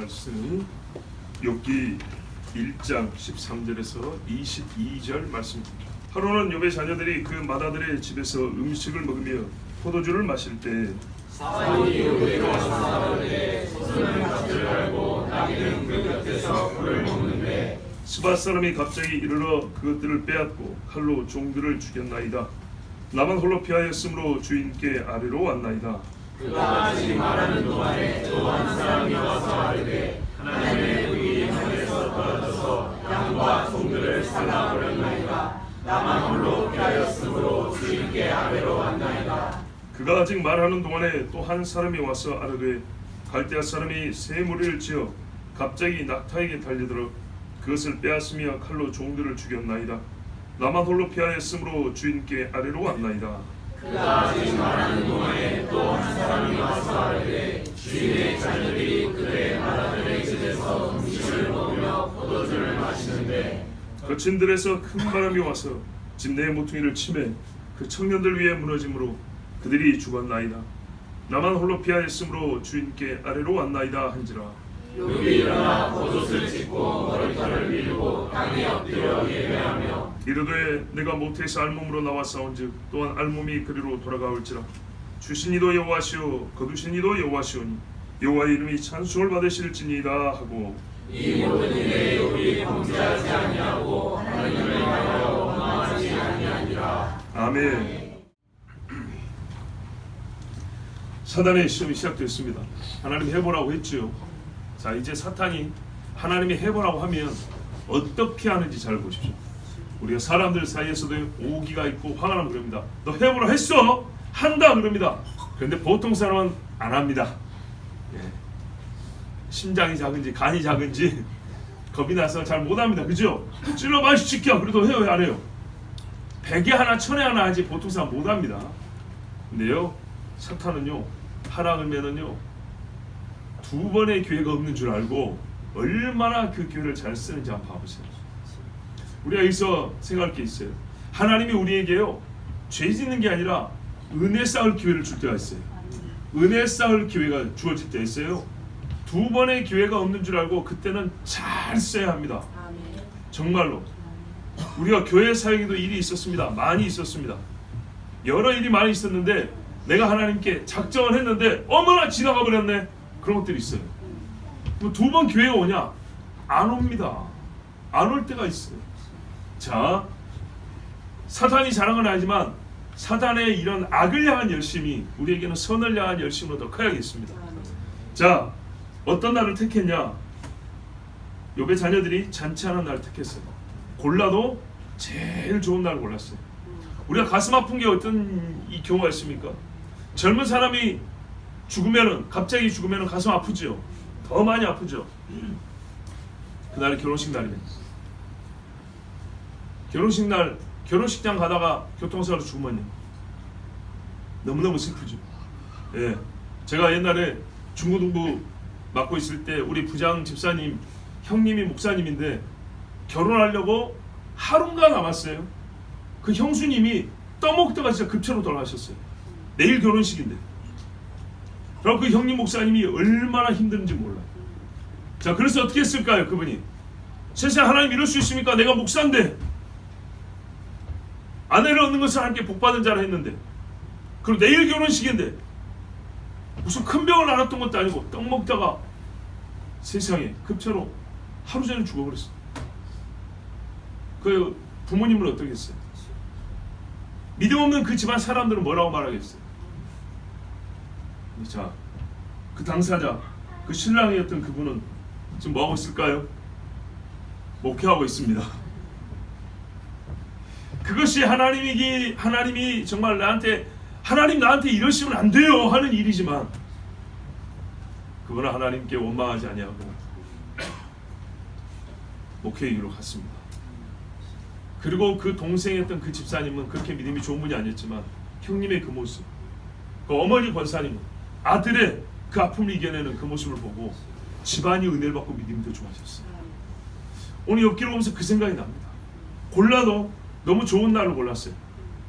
말씀 욥기 1장 13절에서 22절 말씀입니다. 하루는 욥의 자녀들이 그 맏아들의 집에서 음식을 먹으며 포도주를 마실 때 사탄이 욥에게 나타나는데 소선을 밭을 갈고 나귀는 그 곁에서 꿀을 먹는데 스밧 사람이 갑자기 이르러 그것들을 빼앗고 칼로 종들을 죽였나이다. 나만 홀로 피하였으므로 주인께 아래로 왔나이다. 그가 아직 말하는 동안에 또 한 사람이 와서 아뢰되 하나님의 의인 하늘에서 떨어져서 양과 종들을 살라버렸나이다. 나만 홀로 피하였으므로 주인께 아래로 왔나이다. 그가 아직 말하는 동안에 또 한 사람이 와서 아뢰되 갈대아 사람이 새 무리를 지어 갑자기 낙타에게 달려들어 그것을 빼앗으며 칼로 종들을 죽였나이다. 나만 홀로 피하였으므로 주인께 아래로 왔나이다. 그가 아직 말하는 동안에 또 한 사람이 와서 아뢰되 주인의 자녀들이 그의 맏아들의 집에서 음식을 먹으며 포도주를 마시는데 거친 들에서 큰 바람이 와서 집 내 모퉁이를 치매 그 청년들 위에 무너짐으로 그들이 죽었나이다. 나만 홀로 피하였으므로 주인께 아래로 왔나이다 한지라. 욥이 일어나 겉옷을 찢고 머리털을 밀고 땅에 엎드려 예배하며 이르되 내가 모태에서 알몸으로 나와 싸운즉 또한 알몸이 그리로 돌아가올지라. 주신 이도 여호와시오 거두신 이도 여호와시오니 여호와의 이름이 찬송을 받으실지니이다 하고 이 모든 일에 욥이 범죄하지 아니하고 하나님을 향하여 원망하지 아니하니라. 아멘. 사단의 시험이 시작됐습니다. 하나님 해보라고 했지요. 자, 이제 사탄이 하나님이 해보라고 하면 어떻게 하는지 잘 보십시오. 우리가 사람들 사이에서도 오기가 있고 화가 나면 그럽니다. 너 해보라 했어? 한다 그럽니다. 그런데 보통 사람은 안 합니다. 예. 심장이 작은지 간이 작은지 겁이 나서 잘 못합니다. 그죠? 찔러 마시지켜 그래도 해요 안 해요? 100에 하나 1000에 하나 하지 보통 사람 못합니다. 근데요 사탄은요 하라 그러면은요 두 번의 기회가 없는 줄 알고 얼마나 그 기회를 잘 쓰는지 한번 봐보세요. 우리가 여기서 생각할 게 있어요. 하나님이 우리에게요 죄 짓는 게 아니라 은혜 쌓을 기회를 줄 때가 있어요. 은혜 쌓을 기회가 주어질 때 있어요. 두 번의 기회가 없는 줄 알고 그때는 잘 써야 합니다. 정말로 우리가 교회 사역에도 일이 있었습니다. 많이 있었습니다. 여러 일이 많이 있었는데 내가 하나님께 작정을 했는데 어머나 지나가 버렸네. 그런 것들이 있어요. 두 번 기회가 오냐? 안 옵니다. 안 올 때가 있어요. 자, 사탄이 자랑은 아니지만 사탄의 이런 악을 향한 열심이 우리에게는 선을 향한 열심으로 더 커야겠습니다. 자, 어떤 날을 택했냐? 욥의 자녀들이 잔치하는 날을 택했어요. 골라도 제일 좋은 날을 골랐어요. 우리가 가슴 아픈 게 어떤 이 경우가 있습니까? 젊은 사람이 죽으면은 갑자기 죽으면은 가슴 아프죠. 더 많이 아프죠. 그날이 결혼식 날이네. 결혼식 날 결혼식장 가다가 교통사고로 죽으면요. 너무너무 슬프죠. 예, 제가 옛날에 중고등부 맡고 있을 때 우리 부장 집사님 형님이 목사님인데 결혼하려고 하루가 남았어요. 그 형수님이 떠먹다가 진짜 급체로 돌아가셨어요. 내일 결혼식인데. 그럼 그 형님 목사님이 얼마나 힘든지 몰라요. 자, 그래서 어떻게 했을까요? 그분이 세상에 하나님 이럴 수 있습니까? 내가 목사인데 아내를 얻는 것을 하나님께 복받은 자라 했는데 그럼 내일 결혼식인데 무슨 큰 병을 앓았던 것도 아니고 떡 먹다가 세상에 급체로 하루 전에 죽어버렸어요. 그 부모님은 어떻게 했어요? 믿음 없는 그 집안 사람들은 뭐라고 말하겠어요? 자, 그 당사자, 그 신랑이었던 그분은 지금 뭐하고 있을까요? 목회하고 있습니다. 그것이 하나님이 정말 하나님 나한테 이러시면 안 돼요 하는 일이지만 그분은 하나님께 원망하지 아니하고 목회이기로 갔습니다. 그리고 그 동생이었던 그 집사님은 그렇게 믿음이 좋은 분이 아니었지만 형님의 그 모습, 그 어머니 권사님은 아들의 그 아픔을 이겨내는 그 모습을 보고 집안이 은혜를 받고 믿음이 더 좋아졌어요. 오늘 욥기를 보면서 그 생각이 납니다. 골라도 너무 좋은 날을 골랐어요.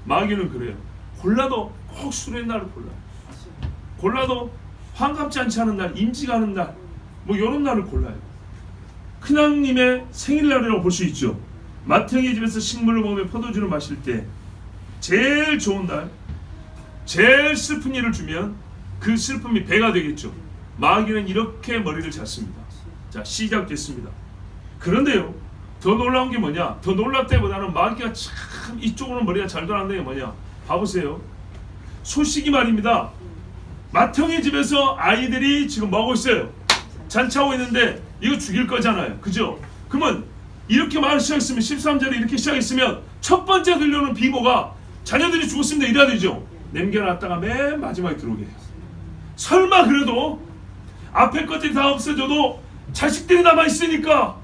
마귀는 그래요. 골라도 꼭 술의 날을 골라요. 골라도 환갑지 않지 않은 날, 임지가 하는 날, 뭐 이런 날을 골라요. 큰왕님의 생일날이라고 볼 수 있죠. 맏형의 집에서 식물을 먹으며 포도주를 마실 때 제일 좋은 날, 제일 슬픈 일을 주면 그 슬픔이 배가 되겠죠. 마귀는 이렇게 머리를 잤습니다. 자, 시작됐습니다. 그런데요, 더 놀라운 게 뭐냐? 더 놀랍다기보다는 마귀가 참 이쪽으로 머리가 잘 돌아간다는 게 뭐냐? 봐보세요. 소식이 말입니다. 맏형의 집에서 아이들이 지금 뭐하고 있어요? 잔치하고 있는데 이거 죽일 거잖아요. 그죠? 그러면 이렇게 말을 시작했으면 13절에 이렇게 시작했으면 첫 번째 들려오는 비보가 자녀들이 죽었습니다 이래야 되죠. 남겨놨다가 맨 마지막에 들어오게 해요. 설마 그래도 앞에 것들이 다 없어져도 자식들이 남아있으니까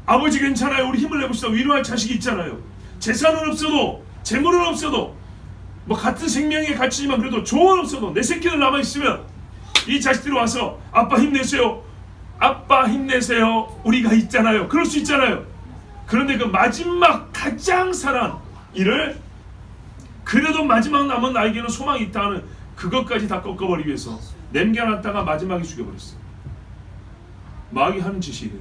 아버지 괜찮아요, 우리 힘을 내봅시다, 위로할 자식이 있잖아요. 재산은 없어도 재물은 없어도 뭐 같은 생명의 가치지만 그래도 조언 없어도 내 새끼들 남아있으면 이 자식들이 와서 아빠 힘내세요, 아빠 힘내세요, 우리가 있잖아요, 그럴 수 있잖아요. 그런데 그 마지막 가장 사랑 일을 그래도 마지막 남은 나에게는 소망이 있다는 그것까지 다 꺾어버리기 위해서 남겨놨다가 마지막에 죽여버렸어요. 마귀 하는 짓이에요.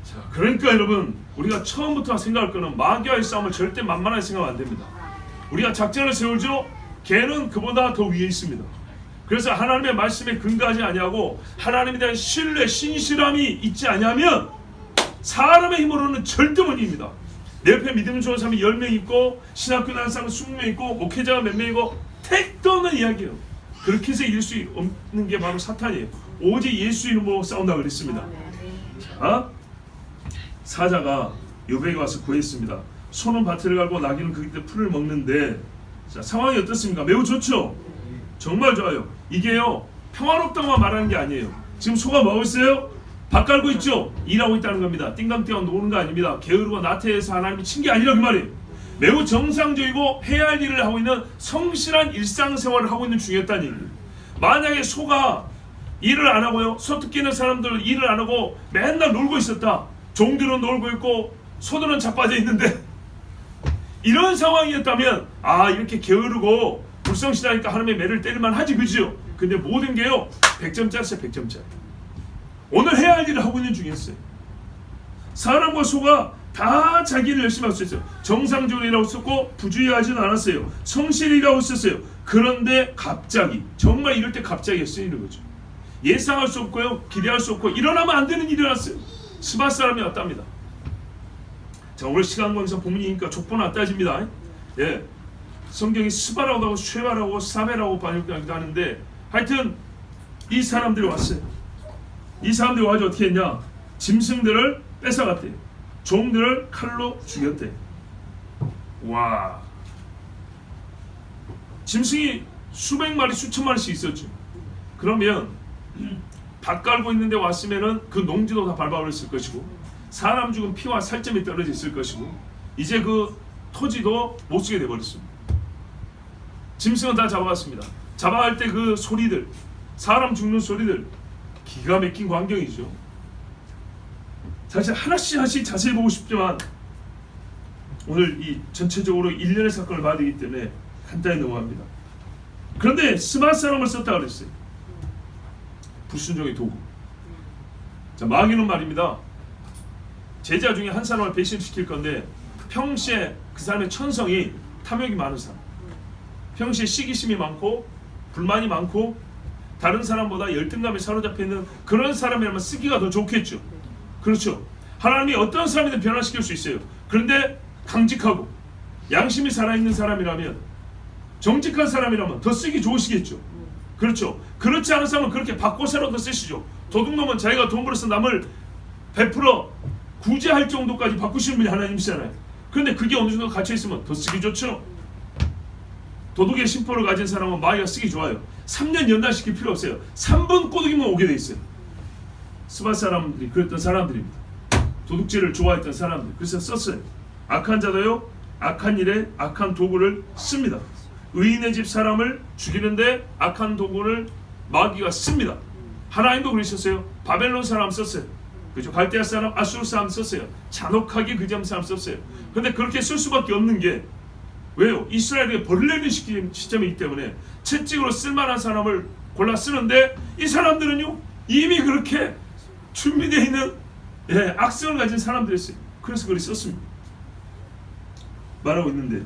자, 그러니까 여러분, 우리가 처음부터 생각할 거는 마귀와의 싸움을 절대 만만하게 생각하면 안 됩니다. 우리가 작전을 세우죠. 걔는 그보다 더 위에 있습니다. 그래서 하나님의 말씀에 근거하지 아니하고 하나님에 대한 신뢰, 신실함이 있지 아니하면 사람의 힘으로는 절대 못 이깁니다. 내 옆에 믿음 좋은 사람이 10명 있고 신학교 나는 사람은 20명 있고 목회자가 몇 명이고 택도 없는 이야기예요. 그렇게 해서 이길 수 없는 게 바로 사탄이에요. 오직 예수 이름으로 싸운다고 그랬습니다. 자, 사자가 요백에 와서 구했습니다. 소는 밭을 갈고 나귀는 그 밑에 풀을 먹는데, 자, 상황이 어떻습니까? 매우 좋죠? 정말 좋아요. 이게요, 평화롭다고만 말하는 게 아니에요. 지금 소가 뭐 하고 있어요? 밭 갈고 있죠? 일하고 있다는 겁니다. 띵강띵강 노는 거 아닙니다. 게으르고 나태해서 하나님이 친 게 아니라 그 말이에요. 매우 정상적이고 해야 할 일을 하고 있는 성실한 일상생활을 하고 있는 중이었다는 얘기예요. 만약에 소가 일을 안 하고요, 소특기는 사람들 일을 안 하고 맨날 놀고 있었다. 종들은 놀고 있고 소들은 자빠져 있는데 이런 상황이었다면 아, 이렇게 게으르고 불성실하니까 하나님의 매를 때릴만 하지, 그죠? 근데 모든 게요 100점짜리였어요. 100점짜리. 오늘 해야 할 일을 하고 있는 중이었어요. 사람과 소가 다 자기를 열심히 하고 있었어요. 정상적으로 일하고 있었고 부주의하지는 않았어요. 성실히 일하고 있었어요. 그런데 갑자기, 정말 이럴 때 갑자기 쓰이는 거죠. 예상할 수 없고요, 기대할 수 없고 일어나면 안 되는 일이 일어났어요. 스바 사람이 왔답니다. 자, 오늘 시간 관계상 본문이니까 족보는 안 따집니다. 예, 성경이 스바라고 하고 쉐바라고 사베라고 번역하기도 하는데, 하여튼 이 사람들이 왔어요. 이 사람들이 와서 어떻게 했냐? 짐승들을 뺏어갔대요. 종들을 칼로 죽였대. 와, 짐승이 수백 마리 수천 마리씩 있었죠. 그러면 밭 깔고 있는데 왔으면은 그 농지도 다 밟아버렸을 것이고 사람 죽은 피와 살점이 떨어져 있을 것이고 이제 그 토지도 못 쓰게 돼버렸습니다. 짐승은 다 잡아갔습니다. 잡아갈 때 그 소리들, 사람 죽는 소리들, 기가 막힌 광경이죠. 사실 하나씩 자세히 보고 싶지만 오늘 이 전체적으로 일련의 사건을 봐야 되기 때문에 간단히 넘어갑니다. 그런데 스마트 사람을 썼다 그랬어요. 불순종의 도구. 자, 마귀는 말입니다. 제자 중에 한 사람을 배신시킬 건데 평시에 그 사람의 천성이 탐욕이 많은 사람, 평시에 시기심이 많고 불만이 많고 다른 사람보다 열등감에 사로잡혀 있는 그런 사람이라면 쓰기가 더 좋겠죠. 그렇죠. 하나님이 어떤 사람이든 변화시킬 수 있어요. 그런데 강직하고 양심이 살아있는 사람이라면, 정직한 사람이라면 더 쓰기 좋으시겠죠. 그렇죠. 그렇지 않은 사람은 그렇게 바꿔서라도 쓰시죠. 도둑놈은 자기가 돈 벌어서 남을 100% 구제할 정도까지 바꾸시는 분이 하나님이시잖아요. 그런데 그게 어느 정도 갇혀있으면 더 쓰기 좋죠. 도둑의 심포를 가진 사람은 마귀가 쓰기 좋아요. 3년 연단시킬 필요 없어요. 3분 꼬드기면 오게 돼 있어요. 스바 사람들이 그랬던 사람들입니다. 도둑질을 좋아했던 사람들. 그래서 썼어요. 악한 자도요, 악한 일에 악한 도구를 씁니다. 의인의 집 사람을 죽이는데 악한 도구를 마귀가 씁니다. 하나님도 그러셨어요. 바벨론 사람 썼어요. 그죠? 갈대아 사람, 아수르 사람 썼어요. 잔혹하게 그지함 사람 썼어요. 근데 그렇게 쓸 수밖에 없는 게 왜요? 이스라엘에게 벌을 내리는 시점이기 때문에 채찍으로 쓸만한 사람을 골라 쓰는데 이 사람들은요 이미 그렇게 준비되어 있는 악성을 가진 사람들이었어요. 그래서 글을 썼습니다. 말하고 있는데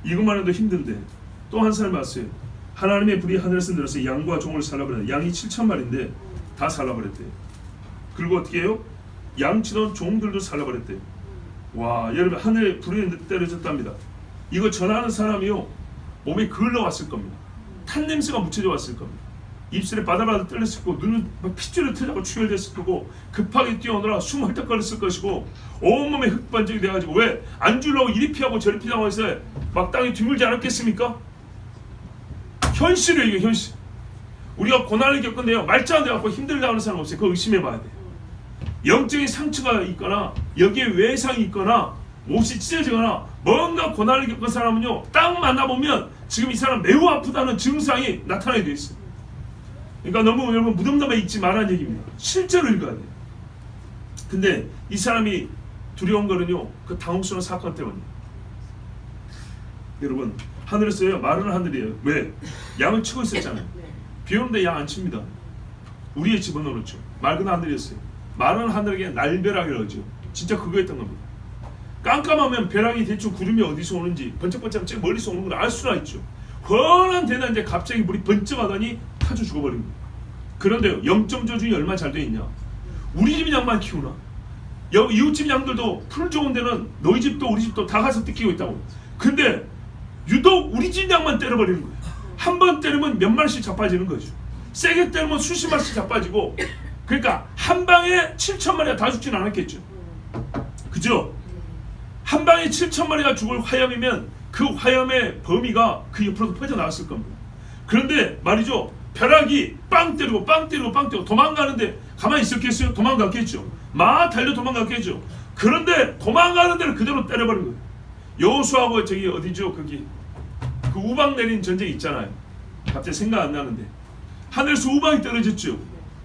이것만 해도 힘든데 또 한 사람이 왔어요. 하나님의 불이 하늘에서 내려서 양과 종을 살라버렸는데 양이 7,000마리인데 다 살라버렸대요. 그리고 어떻게 해요? 양 치던 종들도 살라버렸대요. 와, 여러분 하늘에 불이 때려졌답니다. 이거 전하는 사람이요 몸에 걸러왔을 겁니다. 탄 냄새가 묻혀져 왔을 겁니다. 입술에 바다바다 떨렸을 거고 눈은 핏줄이 터져서 출혈됐을 거고 급하게 뛰어오느라 숨 헐떡거렸을 것이고 온몸에 흙반죽이 돼가지고 왜 안 주려고 이리 피하고 저리 피하고 해서 막 땅에 뒤물지 않았겠습니까? 현실이에요, 이게 현실. 우리가 고난을 겪는데요 말짱 돼갖고 힘들다 하는 사람 없어요. 그거 의심해봐야 돼요. 영적인 상처가 있거나 여기에 외상이 있거나 못이 찢어지거나 뭔가 고난을 겪은 사람은요 딱 만나보면 지금 이 사람 매우 아프다는 증상이 나타나게 돼 있어요. 그러니까 너무 여러분 무덤덤에 있지 말라는 얘기입니다. 실제로 읽어야 돼요. 근데 이 사람이 두려운 거는요 그 당혹스러운 사건 때문이에요. 여러분 하늘에서요 마른 하늘이에요. 왜? 양을 치고 있었잖아요. 비 오는데 양 안 칩니다. 우리의 집어넣었죠. 맑은 하늘이었어요. 마른 하늘에게 날벼락이라고 하죠. 진짜 그거였던 겁니다. 깜깜하면 벼락이 대충 구름이 어디서 오는지 번쩍번쩍 멀리서 오는 걸 알 수가 있죠. 훤한 데다 이제 갑자기 물이 번쩍하더니 타져 죽어버린 거예요. 그런데요 영점 조중이 얼마나 잘 돼 있냐. 우리 집 양만 키우나. 이웃집 양들도 풀 좋은 데는 너희 집도 우리 집도 다 가서 뜯기고 있다고. 근데 유독 우리 집 양만 때려버리는 거예요. 한 번 때리면 몇 마리씩 자빠지는 거죠. 세게 때리면 수십 마리씩 자빠지고. 그러니까 한 방에 7,000마리가 다 죽진 않았겠죠. 그죠? 한 방에 7,000마리가 죽을 화염이면 그 화염의 범위가 그 옆으로도 퍼져나왔을 겁니다. 그런데 말이죠. 벼락이 빵 때리고 빵 때리고 빵 때리고 도망가는데 가만히 있었겠어요? 도망갔겠죠. 막 달려 도망갔겠죠. 그런데 도망가는 데를 그대로 때려버린 거예요. 여호수아하고 저기 어디죠? 거기 그 우박 내린 전쟁 있잖아요. 갑자기 생각 안 나는데 하늘에서 우박이 떨어졌죠.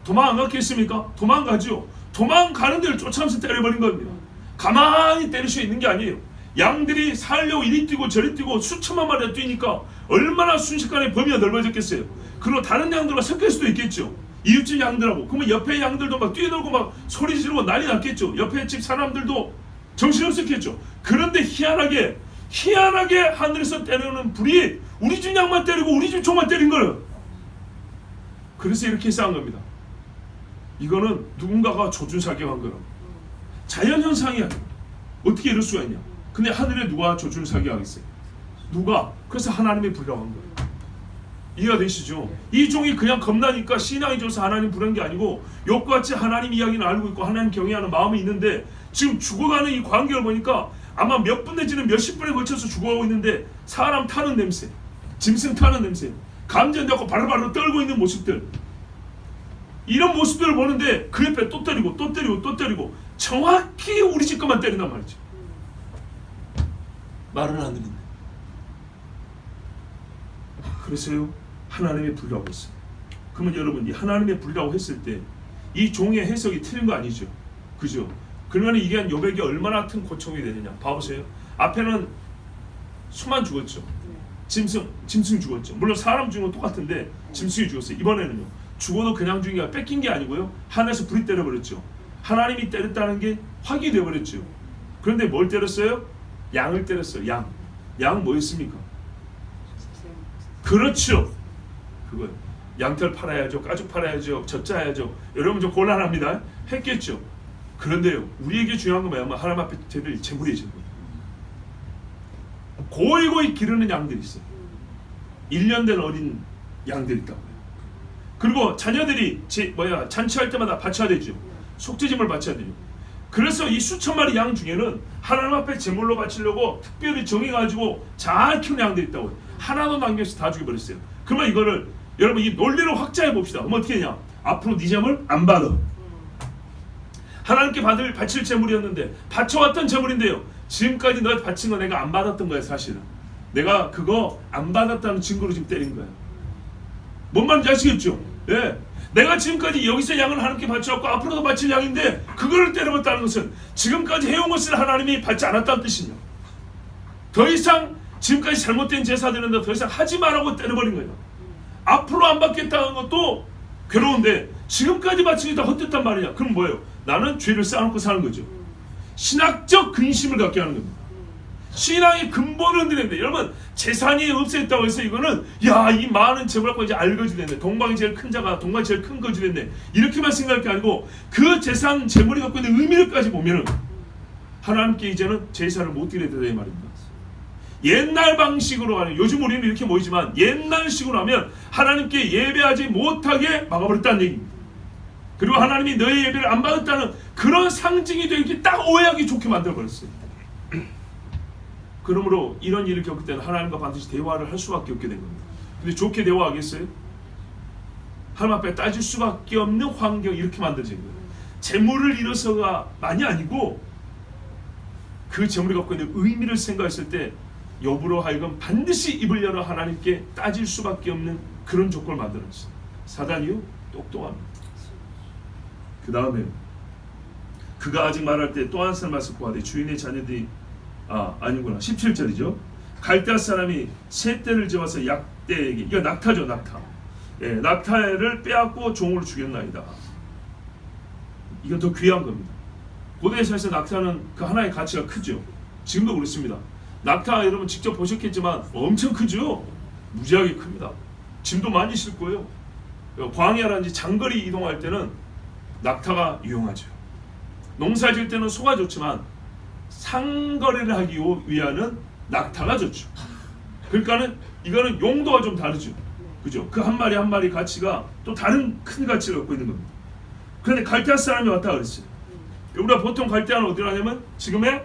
도망 안 갔겠습니까? 도망가죠. 도망가는 데를 쫓아가면서 때려버린 겁니다. 가만히 때릴 수 있는 게 아니에요. 양들이 살려고 이리 뛰고 저리 뛰고 수천만 마리가 뛰니까 얼마나 순식간에 범위가 넓어졌겠어요. 그리고 다른 양들과 섞일 수도 있겠죠. 이웃집 양들하고. 그러면 옆에 양들도 막 뛰어들고 막 소리 지르고 난리 났겠죠. 옆에 집 사람들도 정신없었겠죠. 그런데 희한하게 하늘에서 때려오는 불이 우리 집 양만 때리고 우리 집 종만 때린 거예요. 그래서 이렇게 싸운 겁니다. 이거는 누군가가 조준사격한 거라고. 자연현상이야. 어떻게 이럴 수가 있냐. 근데 하늘에 누가 조준사격하겠어요? 누가? 그래서 하나님의 불이라고 한 거예요. 이해가 되시죠? 이 종이 그냥 겁나니까 신앙이 줘서 하나님 부른 게 아니고 욥과 같이 하나님 이야기는 알고 있고 하나님 경외하는 마음이 있는데 지금 죽어가는 이 광경을 보니까 아마 몇 분 내지는 몇십 분에 걸쳐서 죽어가고 있는데 사람 타는 냄새, 짐승 타는 냄새, 감전되고 바로바로 떨고 있는 모습들, 이런 모습들을 보는데 그 옆에 또 때리고 또 때리고 또 때리고 정확히 우리 집 것만 때린단 말이죠. 말은 안 들리네. 그래서요 하나님의 불이라고 했어요. 그러면 여러분 이 하나님의 불이라고 했을 때 이 종의 해석이 틀린 거 아니죠? 그죠? 그러면 이게 욥에게 얼마나 큰 고통이 되느냐. 봐보세요. 앞에는 수만 죽었죠. 짐승 죽었죠. 물론 사람 죽은 건 똑같은데 짐승이 죽었어요. 이번에는요 죽어도 그냥 죽인 게 뺏긴 게 아니고요 하늘에서 불이 때려버렸죠. 하나님이 때렸다는 게 확인이 되어버렸죠. 그런데 뭘 때렸어요? 양을 때렸어요. 양 뭐였습니까? 그렇죠. 그거요. 양털 팔아야죠. 가죽 팔아야죠. 젖자야죠. 여러분 좀 곤란합니다. 했겠죠. 그런데요 우리에게 중요한 건 뭐냐면 하나님 앞에 드릴 제물이에요. 제물. 고이고이 기르는 양들이 있어요. 1년 된 어린 양들이 있다고요. 그리고 자녀들이 잔치할 때마다 바쳐야 되죠. 속죄제물 바쳐야 되죠. 그래서 이 수천 마리 양 중에는 하나님 앞에 제물로 바치려고 특별히 정해가지고 잘 키우는 양들이 있다고요. 하나도 남겨서 다 죽여버렸어요. 그러면 이거를 여러분 이 논리를 확장해 봅시다. 그럼 어떻게 되냐? 앞으로 네 제물 안 받아. 하나님께 바칠 제물이었는데 바쳐왔던 제물인데요 지금까지 너가 바친 거 내가 안 받았던 거야. 사실은 내가 그거 안 받았다는 증거로 지금 때린 거야. 뭔 말인지 아시겠죠? 예. 내가 지금까지 여기서 양을 하나님께 바쳐왔고 앞으로도 바칠 양인데 그거를 때려봤다는 것은 지금까지 해온 것을 하나님이 받지 않았다는 뜻이냐. 더 이상 지금까지 잘못된 제사 드는데 더 이상 하지 말라고 때려버린 거예요. 앞으로 안 받겠다는 것도 괴로운데 지금까지 바친 게 다 헛됐단 말이냐. 그럼 뭐예요? 나는 죄를 쌓아놓고 사는 거죠. 신학적 근심을 갖게 하는 겁니다. 신앙의 근본을 흔들는데 여러분 재산이 없어졌다고 해서 이거는 야 이 많은 재물 갖고 이제 알거지 됐네. 동방이 제일 큰 자가 동방이 제일 큰 거지 됐네. 이렇게만 생각할 게 아니고 그 재산 재물이 갖고 있는 의미를까지 보면은 하나님께 이제는 제사를 못 드려야 된다 이 말입니다. 옛날 방식으로 하는 요즘 우리는 이렇게 모이지만 옛날식으로 하면 하나님께 예배하지 못하게 막아버렸다는 얘기입니다. 그리고 하나님이 너의 예배를 안 받았다는 그런 상징이 되게 딱 오해하기 좋게 만들어버렸어요. 그러므로 이런 일을 겪을 때는 하나님과 반드시 대화를 할 수밖에 없게 된 겁니다. 근데 좋게 대화하겠어요? 하나님 앞에 따질 수밖에 없는 환경이 이렇게 만들어진 거예요. 재물을 잃어서가 많이 아니고 그 재물이 갖고 있는 의미를 생각했을 때 여부로 하여금 반드시 입을 열어 하나님께 따질 수밖에 없는 그런 조건을 만들었어요. 사단이요? 똑똑합니다. 그 다음에 그가 아직 말할 때 또 한 사람 말씀 구하되 주인의 자녀들이 아니구나 17절이죠. 갈대아 사람이 새 떼를 집어서 약대에게 이거 낙타죠. 낙타. 예, 낙타를 빼앗고 종으로 죽였나이다. 이건 더 귀한 겁니다. 고대사에서 낙타는 그 하나의 가치가 크죠. 지금도 그렇습니다. 낙타 여러분 직접 보셨겠지만 엄청 크죠. 무지하게 큽니다. 짐도 많이 실 거예요. 광야라든지 장거리 이동할 때는 낙타가 유용하죠. 농사 지을 때는 소가 좋지만 상거래를 하기 위하는 낙타가 좋죠. 그러니까는 이거는 용도가 좀 다르죠. 그죠? 그 한 마리 한 마리 가치가 또 다른 큰 가치를 갖고 있는 겁니다. 그런데 갈대아 사람이 왔다 그랬어요. 우리가 보통 갈대아는 어디로 하냐면 지금의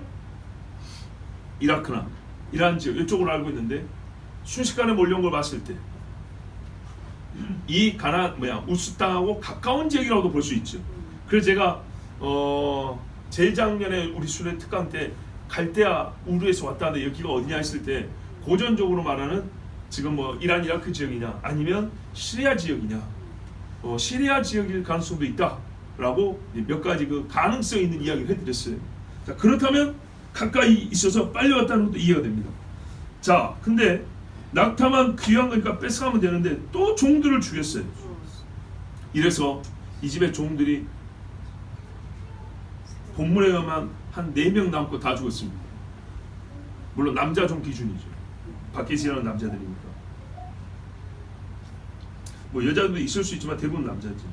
이라크나 이란 지역 이쪽으로 알고 있는데 순식간에 몰려온 걸 봤을 때 이 우스 땅하고 가까운 지역이라고도 볼 수 있죠. 그래서 제가 재작년에 우리 수련 특강 때 갈대아 우르에서 왔다는데 여기가 어디냐 했을 때 고전적으로 말하는 지금 뭐 이란 이라크 지역이냐 아니면 시리아 지역이냐 시리아 지역일 가능성도 있다라고 몇 가지 그 가능성 있는 이야기를 해드렸어요. 자, 그렇다면 가까이 있어서 빨리 왔다는 것도 이해가 됩니다. 자, 근데 낙타만 귀한 거니까 뺏어가면 되는데 또 종들을 죽였어요. 이래서 이 집의 종들이 본문에 의하면 한 4명 남고 다 죽었습니다. 물론 남자 종 기준이죠. 밖에 지나는 남자들이니까. 뭐 여자도 있을 수 있지만 대부분 남자죠.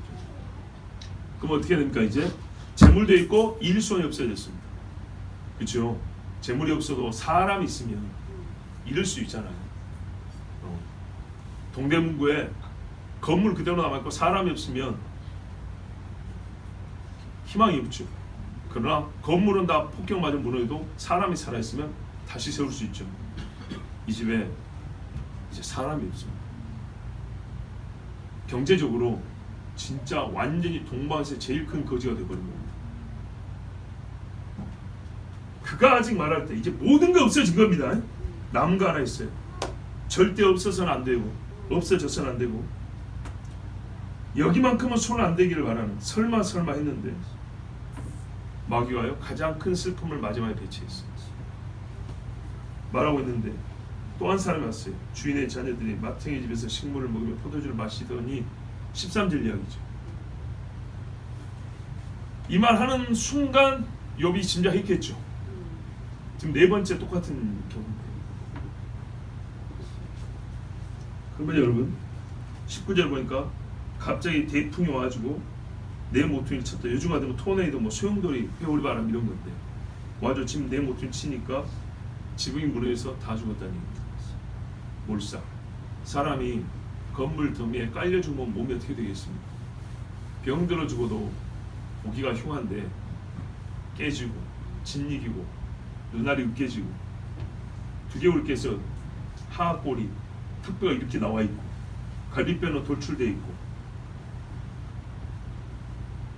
그럼 어떻게 됩니까? 이제 재물도 있고 일손이 없어졌습니다. 그렇죠? 재물이 없어도 사람이 있으면 잃을 수 있잖아요. 동대문구에 건물 그대로 남아있고 사람이 없으면 희망이 없죠. 그러나 건물은 다 폭격 맞은 무너져도 사람이 살아있으면 다시 세울 수 있죠. 이 집에 이제 사람이 없습니다. 경제적으로 진짜 완전히 동방에서 제일 큰 거지가 되어버린 겁니다. 그가 아직 말할 때 이제 모든 게 없어진 겁니다. 남은 거 하나 있어요. 절대 없어서는 안 되고 없어져서는 안 되고 여기만큼은 손 안 대기를 바라는 설마 했는데 마귀가요 가장 큰 슬픔을 마지막에 배치했어요. 말하고 있는데 또 한 사람이 왔어요. 주인의 자녀들이 마탱이 집에서 식물을 먹으며 포도주를 마시더니 13절 이야기죠. 이 말 하는 순간 욥이 짐작했겠죠. 지금 4번째 똑같은 경우입니다. 그러면 여러분 19절 보니까 갑자기 대풍이 와가지고 내 모퉁이를 쳤다. 요즘 같은 거 토네이도 뭐 소용돌이 회오리 바람 이런 건데 와가지고 지금 내 모퉁이 치니까 지붕이 무너져서 다 죽었다는 얘기입니다. 몰상 사람이 건물 더미에 깔려 죽으면 몸이 어떻게 되겠습니까? 병들어 죽어도 보기가 흉한데 깨지고 짓이기고 눈알이 으깨지고 두개골 깨서 하악골이 턱뼈가 이렇게 나와 있고 갈비뼈는 돌출돼 있고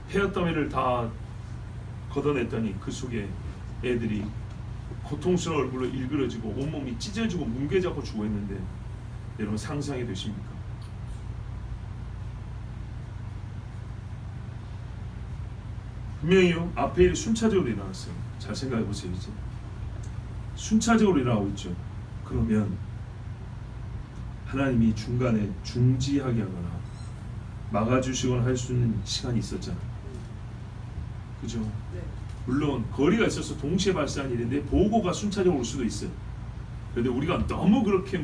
폐어더미를 다 걷어냈더니 그 속에 애들이 고통스러운 얼굴로 일그러지고 온몸이 찢어지고 뭉개져서 죽어있는데 여러분 상상이 되십니까? 분명히요 앞에 일이 순차적으로 일어났어요. 잘 생각해 보세요. 이제 순차적으로 일어나고 있죠. 그러면 하나님이 중간에 중지하게 하거나 막아주시거나 할 수 있는 시간이 있었잖아요. 그죠? 물론 거리가 있어서 동시에 발생한 일인데 보고가 순차적으로 올 수도 있어요. 그런데 우리가 너무 그렇게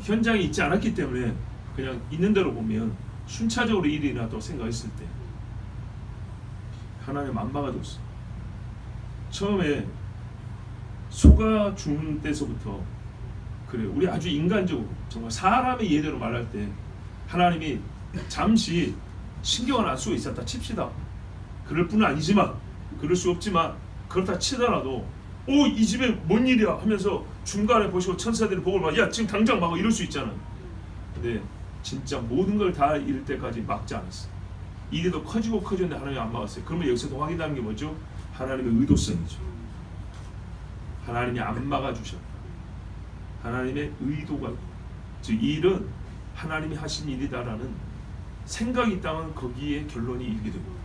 현장에 있지 않았기 때문에 그냥 있는 대로 보면 순차적으로 일이 일어났다고 생각했을 때 하나님 안 막아줬어. 처음에 소가 죽는 때서부터 그래, 우리 아주 인간적으로 정말 사람의 예대로 말할 때 하나님이 잠시 신경을 안 쓰고 있었다 칩시다. 그럴 뿐은 아니지만, 그럴 수 없지만 그렇다 치더라도 이 집에 뭔 일이야 하면서 중간에 보시고 천사들이 복을 봐, 야 지금 당장 막아, 이럴 수 있잖아요. 근데 진짜 모든 걸 다 잃을 때까지 막지 않았어. 일이 더 커지고 커졌는데 하나님이 안 막았어요. 그러면 여기서 더 확인하는 게 뭐죠? 하나님의 의도성이죠. 하나님이 안 막아주셨다. 하나님의 의도가, 즉 이 일은 하나님이 하신 일이다라는 생각이 있다면 거기에 결론이 이르게 됩니다.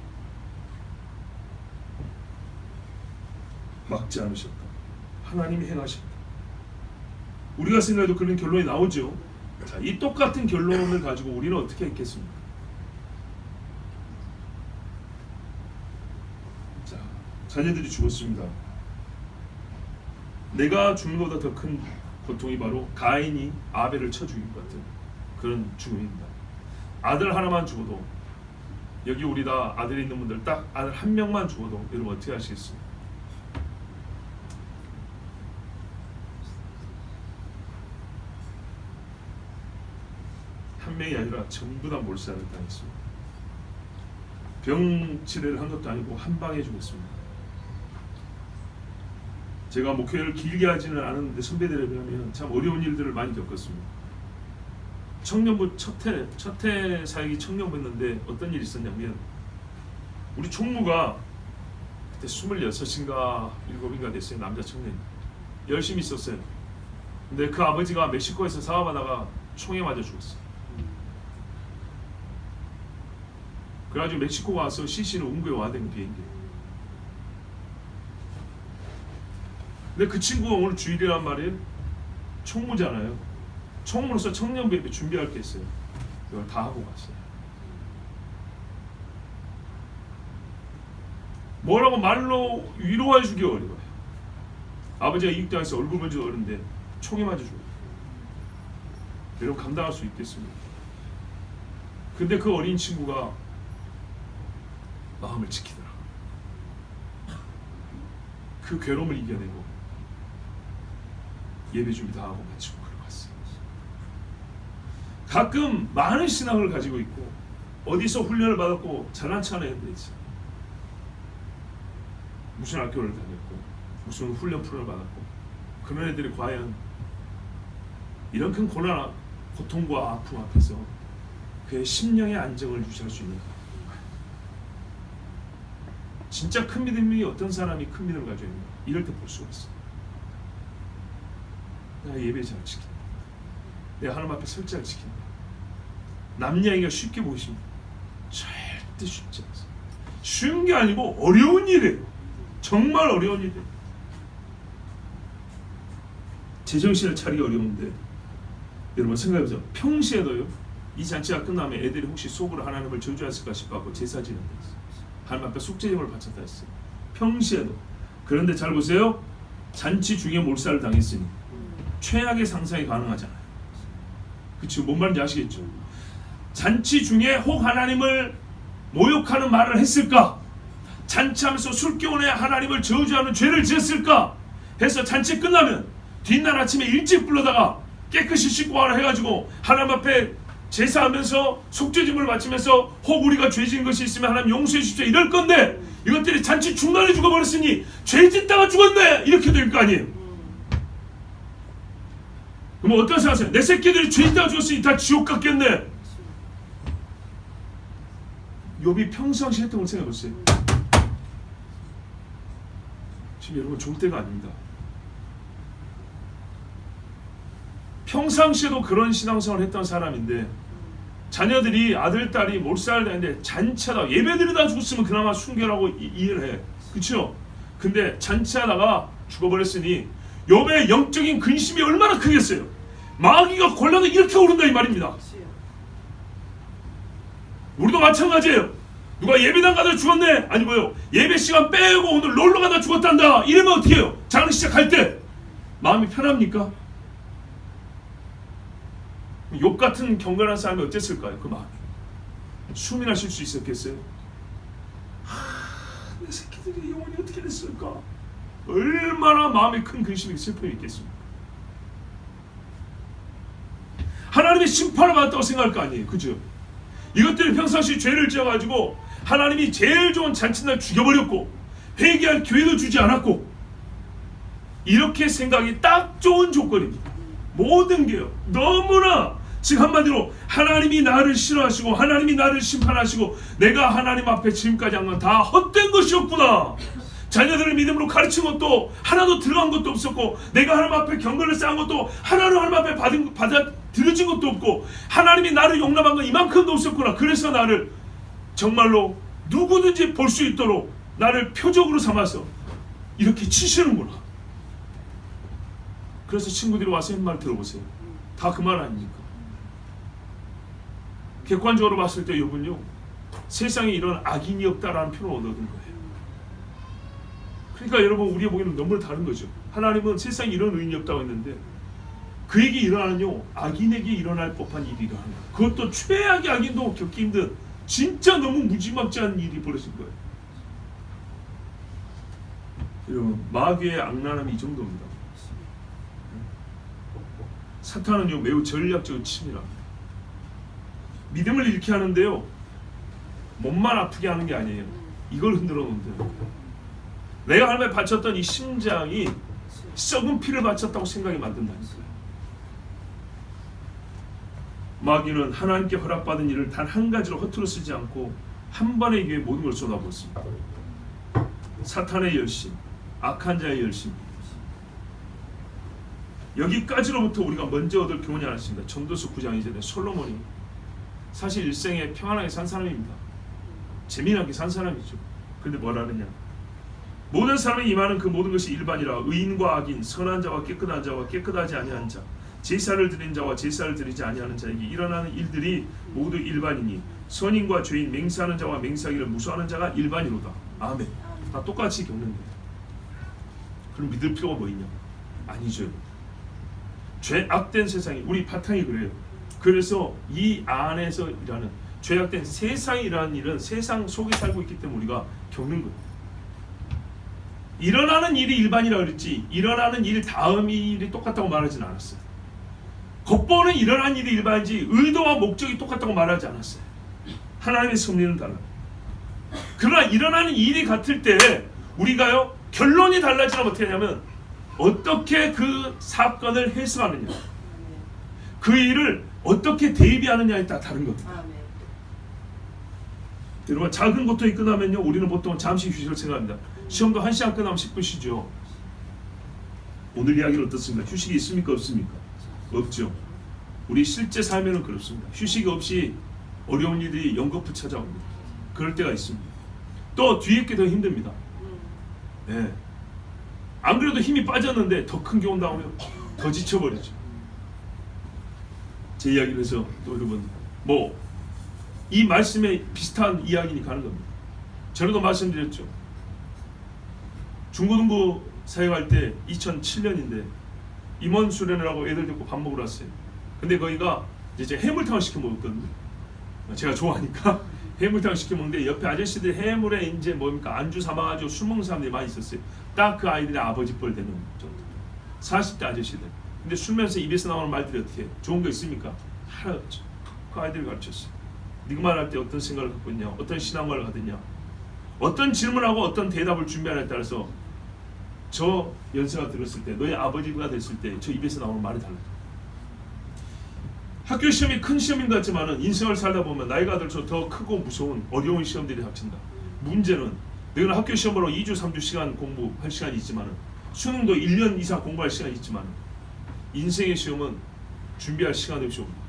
막지 않으셨다. 하나님이 행하셨다. 우리가 생각해도 그런 결론이 나오죠. 자, 이 똑같은 결론을 가지고 우리는 어떻게 했겠습니까? 자, 자녀들이 죽었습니다. 내가 죽는 것보다 더 큰 고통이 바로 가인이 아벨을 쳐 죽인 것 같은 그런 죽음입니다. 아들 하나만 죽어도, 여기 우리 다 아들이 있는 분들 딱 아들 한 명만 죽어도 여러분 어떻게 하시겠습니까? 한 명이 아니라 전부 다 몰살을 당했습니다. 병 치료를 한 것도 아니고 한 방에 죽었습니다. 제가 목회를 길게 하지는 않았는데 선배들에 비하면 참 어려운 일들을 많이 겪었습니다. 청년부 첫해 사역이 청년부였는데 어떤 일이 있었냐면, 우리 총무가 그때 26인가 7인가 됐어요. 남자 청년 열심히 있었어요. 근데 그 아버지가 멕시코에서 사업하다가 총에 맞아 죽었어요. 그래가지고 멕시코 와서 CC로 운구에 와야 되는 비행기. 근데 그 친구가 오늘 주일이란 말이에요. 총무잖아요. 총무로서 청년부에 준비할 게 있어요. 이걸 다 하고 갔어요. 뭐라고 말로 위로해 주기 어려워요. 아버지가 이익당해서 얼굴 번지도 어른데 총에 맞아 죽어요. 여러분 감당할 수 있겠습니까? 근데 그 어린 친구가 마음을 지키더라. 그 괴로움을 이겨내고 예배 준비 다 하고 마치고 그러갔어요. 가끔 많은 신앙을 가지고 있고 어디서 훈련을 받았고 잘난 척하는 애들 있어요. 무슨 학교를 다녔고 무슨 훈련 프로를 받았고, 그런 애들이 과연 이런 큰 고난, 고통과 아픔 앞에서 그의 심령의 안정을 유지할 수 있는가? 진짜 큰 믿음이 어떤 사람이 큰 믿음을 가지고 있는가? 이럴 때 볼 수가 있어요. 내가 예배 잘 지킨다. 내가 하나님 앞에 설자를 지킨다. 남 이야기가 쉽게 보이십니다. 절대 쉽지 않습니다. 쉬운 게 아니고 어려운 일이에요. 정말 어려운 일이에요. 제정신을 차리기 어려운데 여러분 생각해보세요. 평시에도요, 이 잔치가 끝나면 애들이 혹시 속으로 하나님을 저주했을까 싶어서 제사 지낸다 했어요. 하나님 앞에 속죄제물을 바쳤다 했어요. 평시에도. 그런데 잘 보세요. 잔치 중에 몰살을 당했으니 최악의 상상이 가능하잖아요. 그렇죠? 뭔 말인지 아시겠죠? 잔치 중에 혹 하나님을 모욕하는 말을 했을까? 잔치하면서 술 깨우내 하나님을 저주하는 죄를 지었을까? 해서 잔치 끝나면 뒷날 아침에 일찍 불러다가 깨끗이 씻고 와라 해가지고 하나님 앞에 제사하면서 속죄짐을 바치면서 혹 우리가 죄 지은 것이 있으면 하나님 용서해 주십시오 이럴 건데, 이것들이 잔치 중간에 죽어버렸으니 죄 짓다가 죽었네 이렇게 될 거 아니에요. 그럼 어떤 생각하세요? 내 새끼들이 죄 짓다가 죽었으니 다 지옥 갔겠네. 욥이 평상시 했던 걸 생각해보세요. 지금 여러분 좋을 때가 아닙니다. 평상시에도 그런 신앙생활을 했던 사람인데 자녀들이 아들, 딸이 몰살을 당했는데 잔치하다가 예배드리다 죽었으면 그나마 순결하고 이해를 해. 그렇죠? 근데 잔치하다가 죽어버렸으니 욥의 영적인 근심이 얼마나 크겠어요. 마귀가 곤란을 이렇게 오른다 이 말입니다. 우리도 마찬가지예요. 누가 예배당 가다 죽었네? 아니 뭐요? 예배 시간 빼고 오늘 놀러 가다 죽었단다. 이러면 어떻게 해요? 장례 시작할 때 마음이 편합니까? 욕 같은 경건한 사람이 어땠을까요? 그 마음이 숨이나 쉴 수 있었겠어요? 내 새끼들이 영혼이 어떻게 됐을까? 얼마나 마음에 큰 근심이 슬픔이 있겠습니까? 하나님의 심판을 받았다고 생각할 거 아니에요, 그죠? 이것들이 평상시 죄를 지어가지고 하나님이 제일 좋은 잔칫날 죽여버렸고 회개할 기회도 주지 않았고 이렇게 생각이 딱 좋은 조건입니다. 모든 게요. 너무나 즉 한마디로 하나님이 나를 싫어하시고 하나님이 나를 심판하시고 내가 하나님 앞에 지금까지 한 건 다 헛된 것이었구나. 자녀들을 믿음으로 가르친 것도 하나도 들어간 것도 없었고 내가 하나님 앞에 경건을 쌓은 것도 하나로 하나님 앞에 받아들여진 것도 없고 하나님이 나를 용납한 건 이만큼도 없었구나. 그래서 나를 정말로 누구든지 볼 수 있도록 나를 표적으로 삼아서 이렇게 치시는구나. 그래서 친구들이 와서 한 말 들어보세요. 다 그 말 아닙니까? 객관적으로 봤을 때 욥은요 세상에 이런 악인이 없다라는 표현을 얻은 거예요. 그러니까 여러분 우리가 보기에는 너무 다른 거죠. 하나님은 세상에 이런 의인이 없다고 했는데 그에게 일어나는요 악인에게 일어날 법한 일이 일어나는 거예요. 그것도 최악의 악인도 겪기 힘든 진짜 너무 무지막지한 일이 벌어진 거예요. 여러분 마귀의 악랄함이 이 정도입니다. 사탄은요 매우 전략적으로 치밀합니다. 믿음을 잃게 하는데요 몸만 아프게 하는 게 아니에요. 이걸 흔들어 놓는데요. 내가 하나님에 바쳤던 이 심장이 썩은 피를 바쳤다고 생각이 만든다는 거예요. 마귀는 하나님께 허락받은 일을 단 한 가지로 허투루 쓰지 않고 한 번에 이게 모든 걸 쏟아부었습니다. 사탄의 열심, 악한 자의 열심. 여기까지로부터 우리가 먼저 얻을 교훈이 하나 있습니다. 전도서 9장 이전에 솔로몬이 사실 일생에 평안하게 산 사람입니다. 재미나게 산 사람이죠. 그런데 뭐라 그러냐? 모든 사람이 임하는 그 모든 것이 일반이라 의인과 악인, 선한 자와 깨끗한 자와 깨끗하지 아니한 자, 제사를 드린 자와 제사를 드리지 아니하는 자에게 일어나는 일들이 모두 일반이니 선인과 죄인, 맹세하는 자와 맹세하기를 무수하는 자가 일반이로다. 아멘. 다 똑같이 겪는 거예요. 그럼 믿을 필요가 뭐 있냐? 아니죠. 죄악된 세상이 우리 바탕이 그래요. 그래서 이 안에서 일하는 죄악된 세상이라는 일은 세상 속에 살고 있기 때문에 우리가 겪는 거예요. 일어나는 일이 일반이라고 그랬지 일어나는 일 다음 일이 똑같다고 말하진 않았어요. 겉보는 일어나는 일이 일반이지 의도와 목적이 똑같다고 말하지 않았어요. 하나님의 섭리는 달라요. 그러나 일어나는 일이 같을 때 우리가요 결론이 달라지면 어떻게 하냐면 어떻게 그 사건을 해석하느냐 그 일을 어떻게 대비하느냐에 따라 다른 겁니다. 여러분 작은 고통이 끝나면요 우리는 보통 잠시 휴식을 생각합니다. 시험도 1시간 끝나면 10분 쉬죠. 오늘 이야기는 어떻습니까? 휴식이 있습니까? 없습니까? 없죠. 우리 실제 삶에는 그렇습니다. 휴식이 없이 어려운 일이 연거푸 찾아옵니다. 그럴 때가 있습니다. 또 뒤에 게 더 힘듭니다. 네. 안 그래도 힘이 빠졌는데 더 큰 게 온다면 더 지쳐버리죠. 제 이야기를 해서 또 여러분 이 말씀에 비슷한 이야기니 가는 겁니다. 저도 말씀드렸죠. 중고등부 사역할 때 2007년인데 임원 수련을 하고 애들 데리고 밥 먹으러 왔어요. 근데 거기가 이제 해물탕을 시켜 먹었거든요. 제가 좋아하니까 해물탕을 시켜 먹는데 옆에 아저씨들 해물에 이제 뭡니까 안주 삼아가지고 술 먹는 사람들이 많이 있었어요. 딱 그 아이들의 아버지 뻘 되는 정도. 40대 아저씨들. 근데 술 마시면서 입에서 나오는 말들이 어떻게 좋은 거 있습니까? 하나 없죠. 그 아이들을 가르쳤어요. 네가 말할 때 어떤 생각을 갖고 있냐, 어떤 신앙관을 가졌냐, 어떤 질문하고 어떤 대답을 준비하냐에 따라서 저 연세가 들었을 때, 너의 아버지가 됐을 때 저 입에서 나오는 말이 달라요. 학교 시험이 큰 시험인 것 같지만은 인생을 살다 보면 나이가 들수록 더 크고 무서운 어려운 시험들이 닥친다. 문제는 너희는 학교 시험으로 2주 3주 시간 공부할 시간이 있지만은 수능도 1년 이상 공부할 시간이 있지만 인생의 시험은 준비할 시간이 없이 옵니다.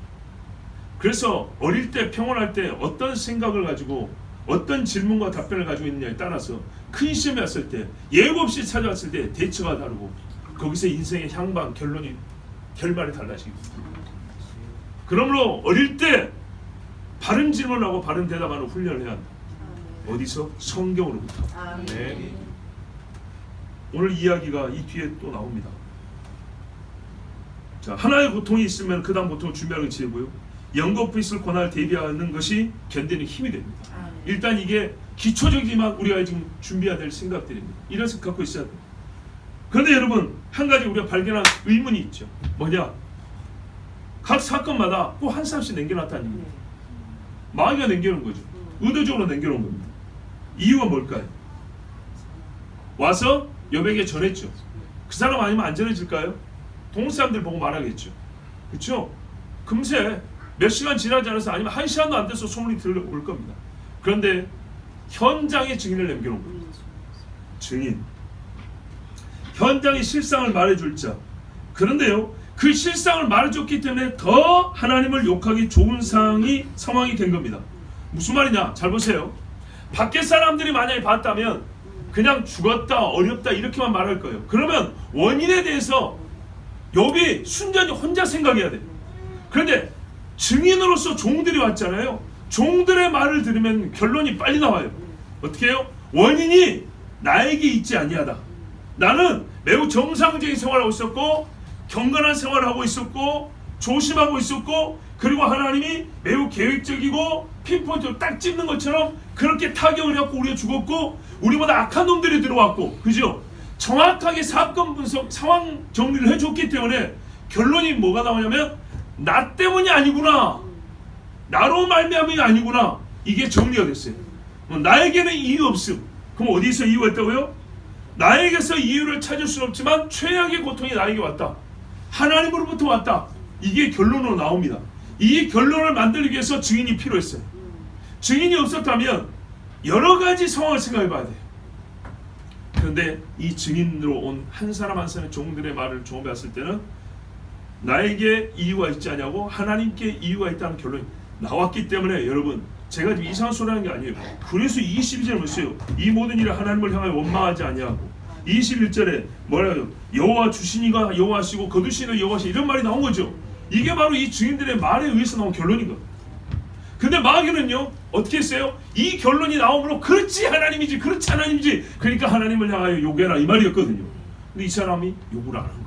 그래서 어릴 때 평온할 때 어떤 생각을 가지고 어떤 질문과 답변을 가지고 있느냐에 따라서 큰 시험이 왔을 때 예고 없이 찾아왔을 때 대처가 다르고 거기서 인생의 향방 결론이 결말이 달라지고. 그러므로 어릴 때 바른 질문하고 바른 대답하는 훈련을 해야 한다. 어디서? 성경으로부터. 네. 오늘 이야기가 이 뒤에 또 나옵니다. 자, 하나의 고통이 있으면 그 다음 고통을 준비하는 것이 되고요. 연거푸 있을 고난을 대비하는 것이 견디는 힘이 됩니다. 일단 이게 기초적이지만 우리가 지금 준비해야 될 생각들입니다. 이런 생각 갖고 있어야 돼요. 그런데 여러분, 한 가지 우리가 발견한 의문이 있죠. 뭐냐? 각 사건마다 꼭 한 사람씩 남겨놨다는 얘기입니다. 마귀가 남겨놓은 거죠. 의도적으로 남겨놓은 겁니다. 이유가 뭘까요? 와서 여백에 전했죠. 그 사람 아니면 안 전해질까요? 동네 사람들 보고 말하겠죠. 그렇죠? 금세 몇 시간 지나지 않아서 아니면 한 시간도 안 돼서 소문이 들어올 겁니다. 그런데 현장에 증인을 남겨놓은 겁니다. 증인. 현장의 실상을 말해줄 자. 그런데요, 그 실상을 말해줬기 때문에 더 하나님을 욕하기 좋은 상황이 된 겁니다. 무슨 말이냐? 잘 보세요. 밖에 사람들이 만약에 봤다면 그냥 죽었다, 어렵다 이렇게만 말할 거예요. 그러면 원인에 대해서 욥이 순전히 혼자 생각해야 돼요. 그런데 증인으로서 종들이 왔잖아요. 종들의 말을 들으면 결론이 빨리 나와요. 어떻게 해요? 원인이 나에게 있지 아니하다. 나는 매우 정상적인 생활을 하고 있었고 경건한 생활을 하고 있었고 조심하고 있었고 그리고 하나님이 매우 계획적이고 핀포인트로 딱 찍는 것처럼 그렇게 타격을 해갖고 우리가 죽었고 우리보다 악한 놈들이 들어왔고, 그죠? 정확하게 사건 분석, 상황 정리를 해줬기 때문에 결론이 뭐가 나오냐면 나 때문이 아니구나, 나로 말미암이 아니구나, 이게 정리가 됐어요. 나에게는 이유 없음. 그럼 어디서 이유가 있다고요? 나에게서 이유를 찾을 수는 없지만 최악의 고통이 나에게 왔다, 하나님으로부터 왔다, 이게 결론으로 나옵니다. 이 결론을 만들기 위해서 증인이 필요했어요. 증인이 없었다면 여러 가지 상황을 생각해 봐야 돼요. 그런데 이 증인으로 온 한 사람 한 사람의 종들의 말을 종합했을 때는 나에게 이유가 있지 않냐고 하나님께 이유가 있다는 결론이 나왔기 때문에, 여러분, 제가 지금 이상한 소리 하는 게 아니에요. 그래서 22절에 보세요. 이 모든 일을 하나님을 향하여 원망하지 아니하고, 21절에 뭐라고요? 여호와 주시니가 여호와시고 거두시는 여호와시, 이런 말이 나온 거죠. 이게 바로 이 증인들의 말에 의해서 나온 결론인 거예요. 근데 마귀는요, 어떻게 했어요? 이 결론이 나오므로 그렇지 하나님이지, 그렇지 하나님이지, 그러니까 하나님을 향하여 욕해라, 이 말이었거든요. 근데 이 사람이 욕을 안 한 거예요.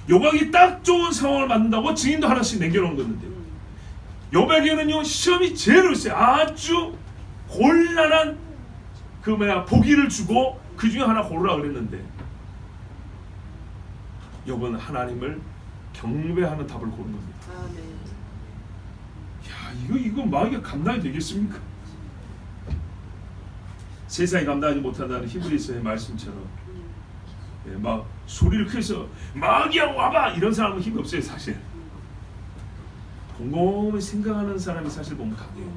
욕하기 딱 좋은 상황을 만든다고 증인도 하나씩 남겨놓은 건데요. 욥에게는요, 시험이 제일 어려웠어요. 아주 곤란한 보기를 주고 그 중에 하나 고르라 그랬는데 욥은 하나님을 경배하는 답을 고른 겁니다. 야, 이거 마귀가 감당이 되겠습니까? 세상이 감당하지 못한다는 히브리서의 말씀처럼, 막 소리를 크게서 마귀야 와봐, 이런 사람은 힘이 없어요. 사실 곰곰이 생각하는 사람이 사실 보면 강해요.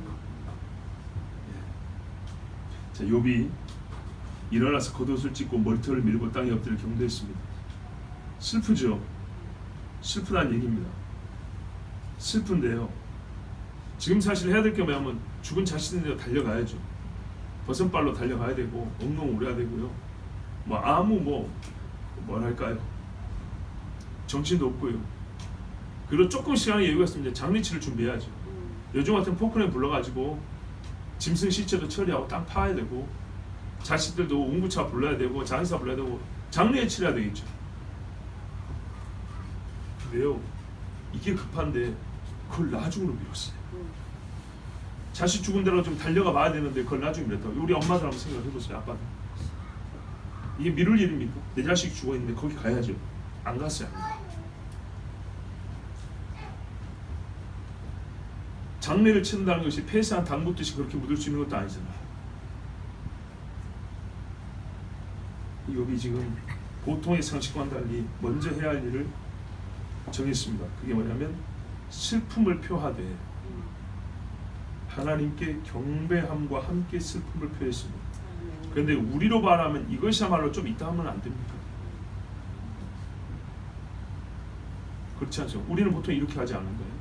자, 욥이 일어나서 겉옷을 찢고 머리털을 밀고 땅에 엎드려 경배했습니다. 슬프죠? 슬프다는 얘기입니다. 슬픈데요, 지금 사실 해야 될 게 뭐냐면 죽은 자신에게 달려가야죠. 버선발로 달려가야 되고 엉엉 울어야 되고요. 뭐 아무 뭐랄까요, 정신도 없고요. 그리고 조금 시간이 여유가 있으면 장례치를 준비해야죠. 요즘 같은 포크레인 불러가지고 짐승 시체도 처리하고 땅 파야 되고, 자식들도 운구차 불러야 되고 장의사 불러야 되고 장례에 치러야 되겠죠. 근데요, 이게 급한데 그걸 나중으로 미뤘어요. 자식 죽은 대로 좀 달려가 봐야 되는데 그걸 나중에 미뤘다고. 우리 엄마들 한번 생각해 보세요. 아빠들, 이게 미룰 일입니까? 내 자식이 죽어 있는데 거기 가야죠. 안 갔어요. 안 가. 장례를 치른다는 것이 폐사한 닭 묻듯이 그렇게 묻을 수 있는 것도 아니잖아요. 욥이 지금 보통의 상식과는 달리 먼저 해야 할 일을 정했습니다. 그게 뭐냐면 슬픔을 표하되 하나님께 경배함과 함께 슬픔을 표했습니다. 그런데 우리로 말하면 이것이야말로 좀 이따 하면 안 됩니까? 그렇지 않죠? 우리는 보통 이렇게 하지 않은가요?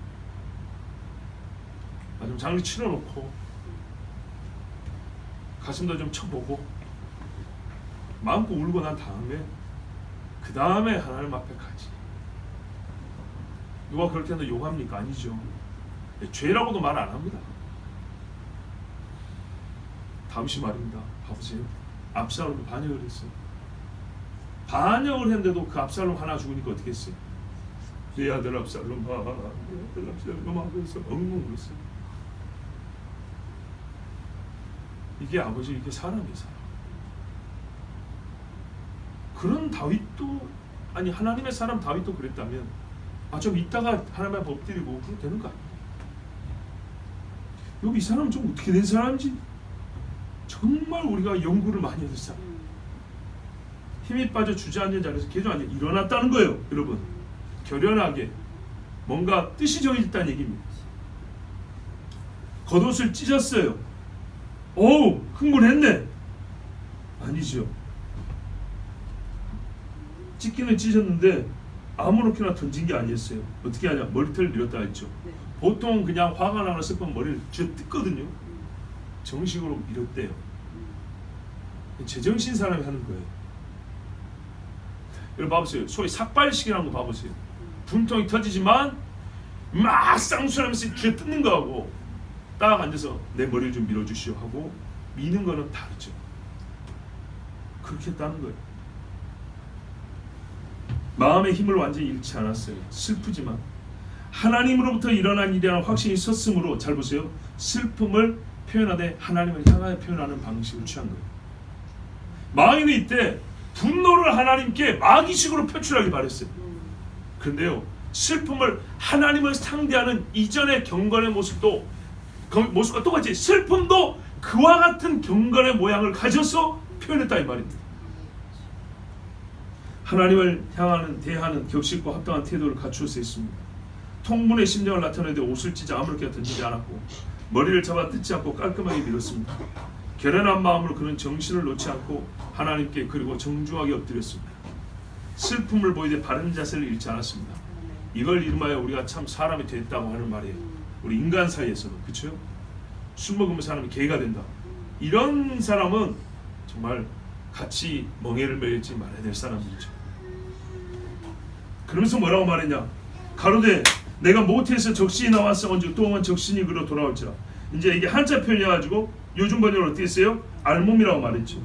좀 장례 치러놓고 가슴도 좀 쳐보고 마음껏 울고 난 다음에 그 다음에 하나님 앞에 가지. 누가 그렇게 해도 욕합니까? 아니죠. 죄라고도 말 안 합니다. 다윗이 말입니다. 봐보세요. 압살롬이 반역을 했어요. 반역을 했는데도 그 압살롬 하나 죽으니까 어떻게 했어요? 내 아들 압살롬아, 내 아들 압살롬 하면서 엉엉 울었어요. 이게 아버지, 이게 사람이에요, 사람. 그런 다윗도, 아니 하나님의 사람 다윗도 그랬다면 좀 이따가 하나님의 법 드리고 그럼 되는 거 아니에요? 여기 이 사람은 좀 어떻게 된 사람인지 정말 우리가 연구를 많이 해야 될 사람. 힘이 빠져 주저앉은 자리에서 계속 앉아 일어났다는 거예요. 여러분, 결연하게 뭔가 뜻이 정해졌다는 얘기입니다. 겉옷을 찢었어요. 어우, 흥분했네. 아니죠. 찢기는 찢었는데 아무렇게나 던진 게 아니었어요. 어떻게 하냐? 머리털을 밀었다 했죠. 보통 그냥 화가 나거나 슬프면 머리를 쥐어 뜯거든요. 정식으로 밀었대요. 제정신 사람이 하는 거예요. 여러분 봐보세요. 소위 삭발식이라는 거 봐보세요. 분통이 터지지만 막 쌍수하면서 쥐어 뜯는 거하고 딱 앉아서 내 머리를 좀 밀어주시오 하고 미는 거는 다르죠. 그렇게 했다는 거예요. 마음의 힘을 완전히 잃지 않았어요. 슬프지만 하나님으로부터 일어난 일이라는 확신이 섰으므로, 잘 보세요. 슬픔을 표현하되 하나님을 향하여 표현하는 방식을 취한 거예요. 마귀는 이때 분노를 하나님께 마귀식으로 표출하기 바랬어요. 그런데요, 슬픔을 하나님을 상대하는 이전의 경건의 모습과 똑같이 슬픔도 그와 같은 경건의 모양을 가져서 표현했다 이 말입니다. 하나님을 대하는 격식과 합당한 태도를 갖추어서 했습니다. 통분의 심정을 나타내는데 옷을 찢어 아무렇게나 던지지 않았고 머리를 잡아 뜯지 않고 깔끔하게 밀었습니다. 결연한 마음으로 그는 정신을 놓지 않고 하나님께 그리고 정중하게 엎드렸습니다. 슬픔을 보이되 바른 자세를 잃지 않았습니다. 이걸 이름하여 우리가 참 사람이 됐다고 하는 말이에요. 우리 인간 사이에서는, 그렇죠? 술 먹으면 사람이 개가 된다. 이런 사람은 정말 같이 멍에를 매지 말아야 될 사람이죠. 그러면서 뭐라고 말했냐? 가로되 내가 모태에서 적신이 나왔어 언제 또한 적신이 그로 돌아올지라. 이제 이게 한자 표현이어가지고 요즘 번역을 어떻게 써요? 알몸이라고 말했죠.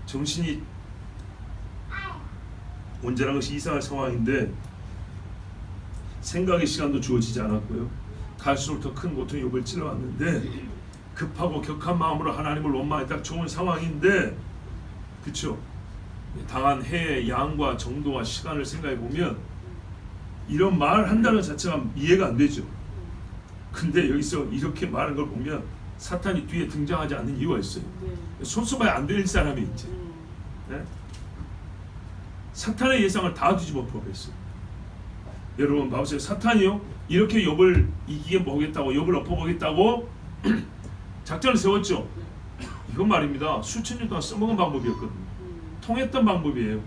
정신이 온전한 것이 이상한 상황인데 생각의 시간도 주어지지 않았고요. 갈수록 더 큰 고통이 욕을 찔러왔는데 급하고 격한 마음으로 하나님을 원망해 딱 좋은 상황인데, 그렇죠? 당한 해의 양과 정도와 시간을 생각해 보면 이런 말을 한다는 자체가 이해가 안 되죠. 근데 여기서 이렇게 말하는 걸 보면 사탄이 뒤에 등장하지 않는 이유가 있어요. 손수봐야 안 될 사람이 있지. 네? 사탄의 예상을 다 뒤집어 엎어버렸어요. 여러분 봐보세요. 사탄이요 이렇게 욥을 이기게 보겠다고, 욥을 엎어보겠다고 작전을 세웠죠. 이건 말입니다. 수천 년 동안 써먹은 방법이었거든요. 통했던 방법이에요.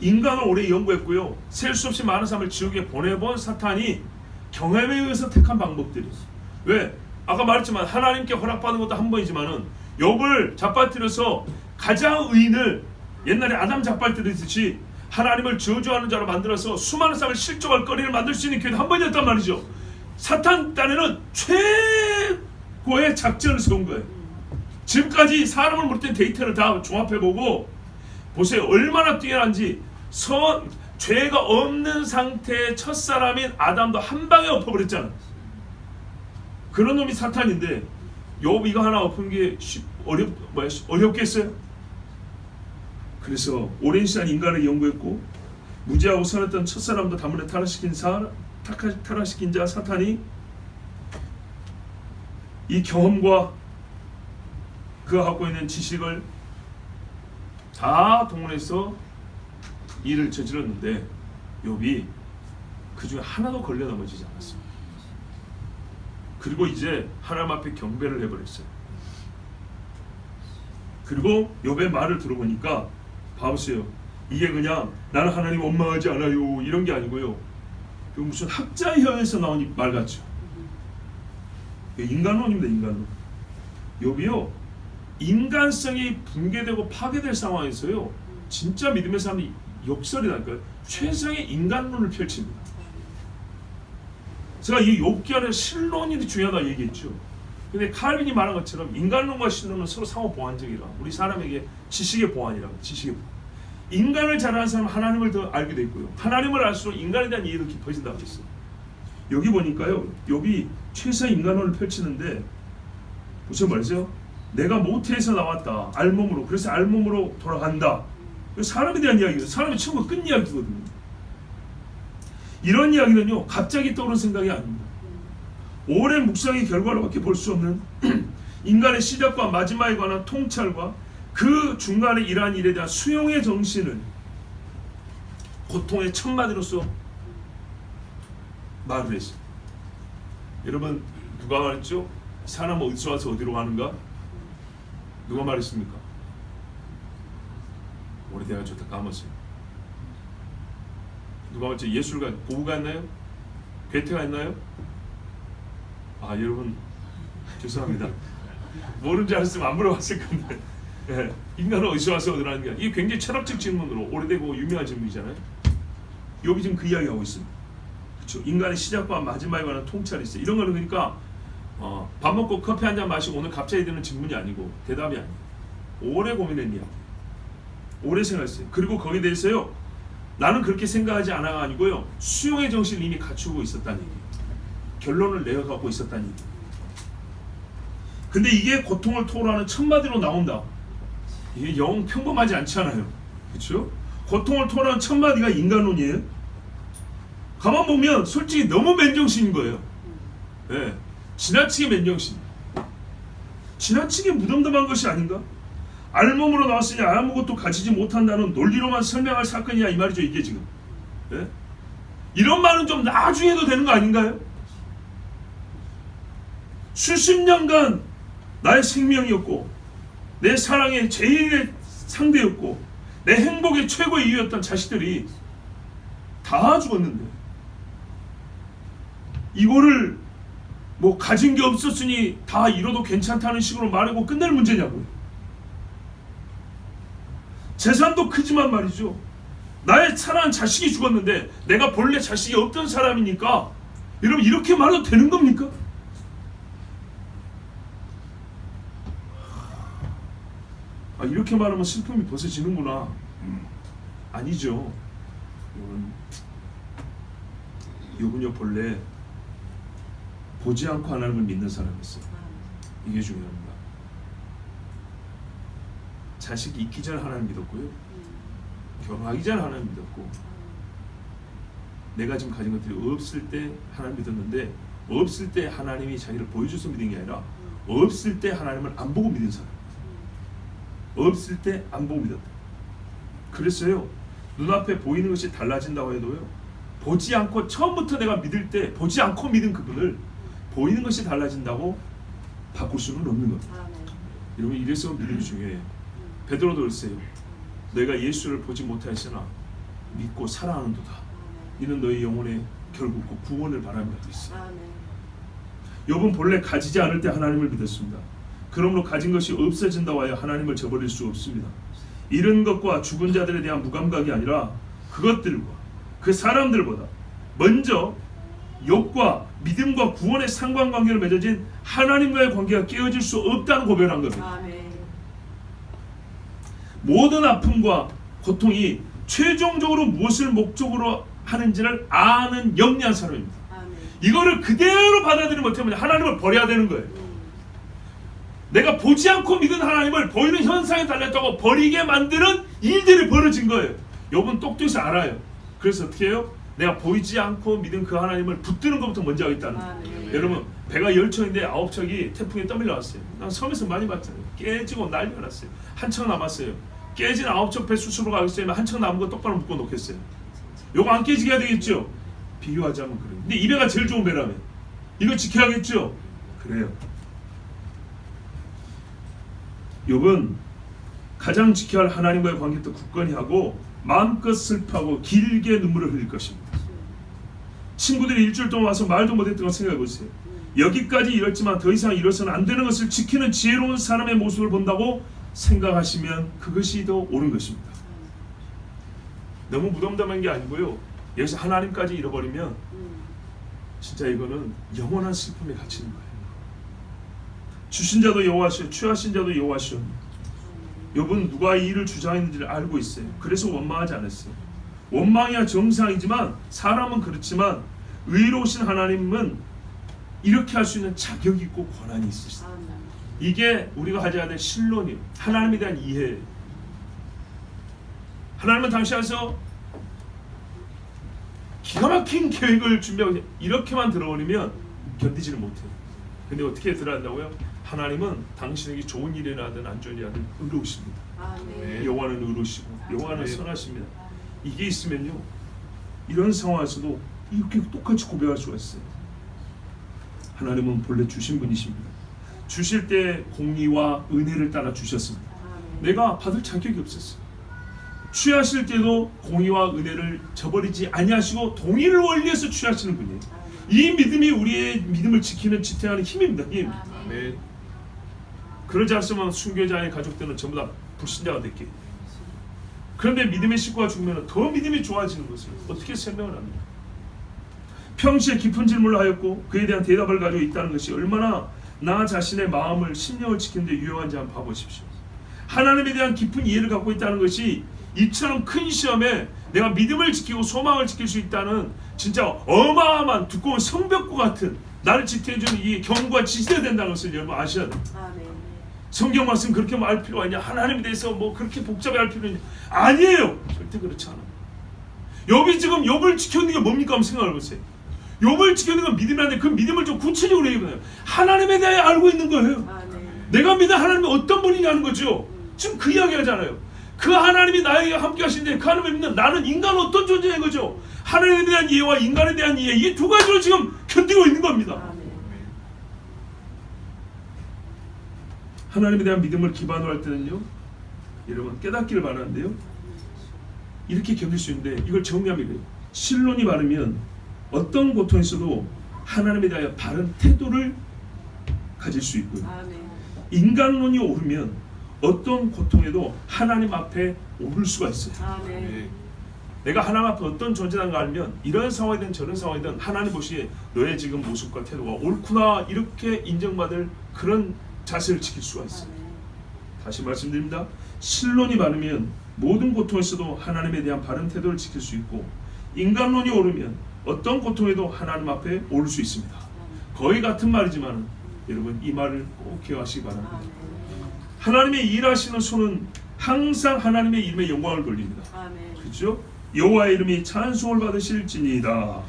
인간을 오래 연구했고요. 셀 수 없이 많은 사람을 지옥에 보내본 사탄이 경험에 의해서 택한 방법들이에요. 왜? 아까 말했지만 하나님께 허락받은 것도 한 번이지만은 욥을 잡아뜨려서 가장 의인을 옛날에 아담 잡아뜨리듯이 하나님을 저주하는 자로 만들어서 수많은 사람을 실족할 거리를 만들 수 있는 기회도 한 번이었단 말이죠. 사탄 딴에는 최고의 작전을 세운 거예요. 지금까지 사람을 볼 때 데이터를 다 종합해보고 보세요. 얼마나 뛰어난지. 죄가 없는 상태의 첫사람인 아담도 한 방에 엎어버렸잖아. 그런 놈이 사탄인데 욥 이거 하나 엎은 게 어렵겠어요? 그래서 오랜 시간 인간을 연구했고 무지하고 선했던 첫사람도 단번에 타락시킨 자 사탄이 이 경험과 그가 갖고 있는 지식을 다 동원해서 일을 저질렀는데 욥이 그 중에 하나도 걸려 넘어지지 않았습니다. 그리고 이제 하나님 앞에 경배를 해버렸어요. 그리고 욥의 말을 들어보니까 봐보세요. 이게 그냥 나는 하나님 원망하지 않아요 이런 게 아니고요. 무슨 학자의 혀에서 나온 말 같죠. 인간론입니다. 인간론. 욥이요 인간성이 붕괴되고 파괴될 상황에서요 진짜 믿음의 사람이 역설이라니까요. 최상의 인간론을 펼칩니다. 제가 이 욥기 안에 신론이 중요하다고 얘기했죠. 근데 칼빈이 말한 것처럼 인간론과 신론은 서로 상호 보완적이라, 우리 사람에게 지식의 보완이라고. 지식의 보완. 인간을 잘 아는 사람은 하나님을 더 알게 돼 있고요. 하나님을 알수록 인간에 대한 이해도 깊어진다고 했어요. 여기 보니까요, 욥이 최상의 인간론을 펼치는데 무슨 말이죠? 내가 모태에서 나왔다. 알몸으로. 그래서 알몸으로 돌아간다. 사람에 대한 이야기예요. 사람의 처음과 끝 이야기거든요. 이런 이야기는요, 갑자기 떠오른 생각이 아닙니다. 오랜 묵상의 결과로밖에 볼 수 없는 인간의 시작과 마지막에 관한 통찰과 그 중간에 일한 일에 대한 수용의 정신을 고통의 첫마디로서 말을 했어요. 여러분, 누가 말했죠? 사람은 어디서 와서 어디로 가는가? 누가 말했습니까? 오래돼가 좋다 까먹었어요. 누가 말했죠? 예술가 고우가 있나요? 괴테가 있나요? 아, 여러분 죄송합니다. 모르는 줄 알았으면 안 물어봤을 건데. 예, 인간은 어디서 와서 어디로 가는가? 이게 굉장히 철학적 질문으로 오래되고 유명한 질문이잖아요. 여기 지금 그 이야기하고 있습니다. 그렇죠? 인간의 시작과 마지막에 관한 통찰이 있어요. 이런 거는 그러니까 밥 먹고 커피 한 잔 마시고 오늘 갑자기 드는 질문이 아니고 대답이 아니에요. 오래 고민한 이야기, 오래 생각했어요. 그리고 거기에 대해서요, 나는 그렇게 생각하지 않아가 아니고요, 수용의 정신을 이미 갖추고 있었다는 얘기예요. 결론을 내어갖고 있었다는 얘기예요. 근데 이게 고통을 토로하는 첫마디로 나온다. 이게 영 평범하지 않잖아요. 그렇죠? 고통을 토로하는 첫마디가 인간론이에요. 가만 보면 솔직히 너무 맨정신인 거예요. 네. 지나치게 맨정신, 지나치게 무덤덤한 것이 아닌가? 알몸으로 나왔으니 아무것도 가지지 못한다는 논리로만 설명할 사건이야, 이 말이죠. 이게 지금. 네? 이런 말은 좀 나중에 해도 되는 거 아닌가요? 수십 년간 나의 생명이었고 내 사랑의 제일의 상대였고 내 행복의 최고의 이유였던 자식들이 다 죽었는데 이거를 뭐 가진 게 없었으니 다 잃어도 괜찮다는 식으로 말하고 끝낼 문제냐고요. 재산도 크지만 말이죠, 나의 사랑하는 자식이 죽었는데 내가 본래 자식이 없던 사람이니까 여러분 이렇게 말해도 되는 겁니까? 아, 이렇게 말하면 슬픔이 벗어지는구나. 아니죠. 욥은요 본래 보지 않고 하나님을 믿는 사람이었어요. 이게 중요합니다. 자식이 있기 전에 하나님 믿었고요, 결혼하기 전에 하나님 믿었고, 내가 지금 가진 것들이 없을 때 하나님 믿었는데, 없을 때 하나님이 자기를 보여줘서 믿은 게 아니라 없을 때 하나님을 안 보고 믿은 사람, 없을 때 안 보고 믿었다. 그랬어요. 눈앞에 보이는 것이 달라진다고 해도요, 보지 않고 처음부터 내가 믿을 때 보지 않고 믿은 그분을 보이는 것이 달라진다고 바꿀 수는 없는 겁니다. 여러분, 이래서 믿음이 중요해요. 베드로도 그랬어요. 내가 예수를 보지 못하였으나 믿고 사랑하는도다. 이는 너희 영혼의 결국 구원을 바라며 있어요. 욥은 본래 가지지 않을 때 하나님을 믿었습니다. 그러므로 가진 것이 없어진다고 하여 하나님을 저버릴 수 없습니다. 잃은 것과 죽은 자들에 대한 무감각이 아니라 그것들과 그 사람들보다 먼저 욥과 믿음과 구원의 상관관계를 맺어진 하나님과의 관계가 깨어질 수 없다는 고백을 한 겁니다. 아멘. 모든 아픔과 고통이 최종적으로 무엇을 목적으로 하는지를 아는 영리한 사람입니다. 아멘. 이거를 그대로 받아들이지 못하면 하나님을 버려야 되는 거예요. 내가 보지 않고 믿은 하나님을 보이는 현상에 달렸다고 버리게 만드는 일들이 벌어진 거예요. 욥은 똑똑해서 알아요. 그래서 어떻게 해요? 내가 보이지 않고 믿은 그 하나님을 붙드는 것부터 먼저 하겠다는 거예요. 여러분, 배가 10척인데 9척이 태풍에 떠밀려왔어요. 난 섬에서 많이 봤잖아요. 깨지고 난리가 났어요. 한 척 남았어요. 깨진 9척 배 수습으로 가겠어요. 한 척 남은 거 똑바로 묶어 놓겠어요. 요거 안 깨지게 해야 되겠죠? 비교하자면 그래요. 근데 이 배가 제일 좋은 배라며. 이거 지켜야겠죠? 그래요. 욥은 가장 지켜야 할 하나님과의 관계도 굳건히 하고 마음껏 슬퍼하고 길게 눈물을 흘릴 것입니다. 친구들이 일주일 동안 와서 말도 못했던 거 생각해 보세요. 여기까지 이렇지만 더 이상 이뤄서는 안 되는 것을 지키는 지혜로운 사람의 모습을 본다고 생각하시면 그것이 더 옳은 것입니다. 너무 무덤덤한 게 아니고요. 여기서 하나님까지 잃어버리면 진짜 이거는 영원한 슬픔에 갇히는 거예요. 주신 자도 여호와시오 취하신 자도 여호와시오. 욥은 누가 이 일을 주장했는지를 알고 있어요. 그래서 원망하지 않았어요. 원망이야 정상이지만 사람은 그렇지만 의로우신 하나님은 이렇게 할 수 있는 자격이 있고 권한이 있으시다. 이게 우리가 가져야 될 신론이에요. 하나님에 대한 이해예요. 하나님은 당시 안에서 기가 막힌 계획을 준비하고 이렇게만 들어버리면 견디지를 못해요. 근데 어떻게 들어야 한다고요? 하나님은 당신에게 좋은 일이나 하든 안 좋은 일이나 하든 의로우십니다. 여호와는 의로우시고 여호와는 선하십니다. 이게 있으면요 이런 상황에서도 이렇게 똑같이 고백할 수가 있어요. 하나님은 본래 주신 분이십니다. 주실 때 공의와 은혜를 따라 주셨습니다. 내가 받을 자격이 없었어요. 취하실 때도 공의와 은혜를 저버리지 아니하시고 동일 원리에서 취하시는 분이에요. 이 믿음이 우리의 믿음을 지키는 지탱하는 힘입니다. 힘. 그러지 않으면 순교자의 가족들은 전부 다 불신자가 됐기에. 그런데 믿음의 식구가 죽으면 더 믿음이 좋아지는 것을 어떻게 설명을 합니까? 평시에 깊은 질문을 하였고 그에 대한 대답을 가지고 있다는 것이 얼마나 나 자신의 마음을 심령을 지키는 데 유용한지 한번 봐보십시오. 하나님에 대한 깊은 이해를 갖고 있다는 것이 이처럼 큰 시험에 내가 믿음을 지키고 소망을 지킬 수 있다는 진짜 어마어마한 두꺼운 성벽과 같은 나를 지켜주는 이 경고가 지시돼야 된다는 것을 여러분 아셔야 됩니다. 성경 말씀 그렇게 말 필요가 있냐? 하나님에 대해서 뭐 그렇게 복잡해 할 필요는 아니에요. 절대 그렇지 않아. 욥이 지금 욥을 지켰는 게 뭡니까? 한번 생각해 보세요. 욥을 지키는 건 믿음이라는데 그 믿음을 좀 구체적으로 얘기해요. 하나님에 대해 알고 있는 거예요. 내가 믿는 하나님이 어떤 분이냐는 거죠. 지금 그 이야기 하잖아요. 그 하나님이 나에게 함께 하시는데 그 하나님을 믿는 나는 인간은 어떤 존재인 거죠. 하나님에 대한 이해와 인간에 대한 이해, 이 두 가지로 지금 견디고 있는 겁니다. 하나님에 대한 믿음을 기반으로 할 때는요 여러분 깨닫기를 바라는데요 이렇게 견딜 수 있는데 이걸 정리하면 이래요. 신론이 바르면 어떤 고통에서도 하나님에 대하여 바른 태도를 가질 수 있고요. 인간론이 오르면 어떤 고통에도 하나님 앞에 오를 수가 있어요. 내가 하나님 앞에 어떤 존재인가 알면 이런 상황이든 저런 상황이든 하나님 보시기에 너의 지금 모습과 태도가 옳구나 이렇게 인정받을 그런 자세를 지킬 수가 있어요. 다시 말씀드립니다. 신론이 바르면 모든 고통에서도 하나님에 대한 바른 태도를 지킬 수 있고 인간론이 오르면 어떤 고통에도 하나님 앞에 오를 수 있습니다. 거의 같은 말이지만 여러분 이 말을 꼭 기억하시기 바랍니다. 하나님의 일하시는 손은 항상 하나님의 이름에 영광을 돌립니다. 그렇죠? 여호와의 이름이 찬송을 받으실지니이다.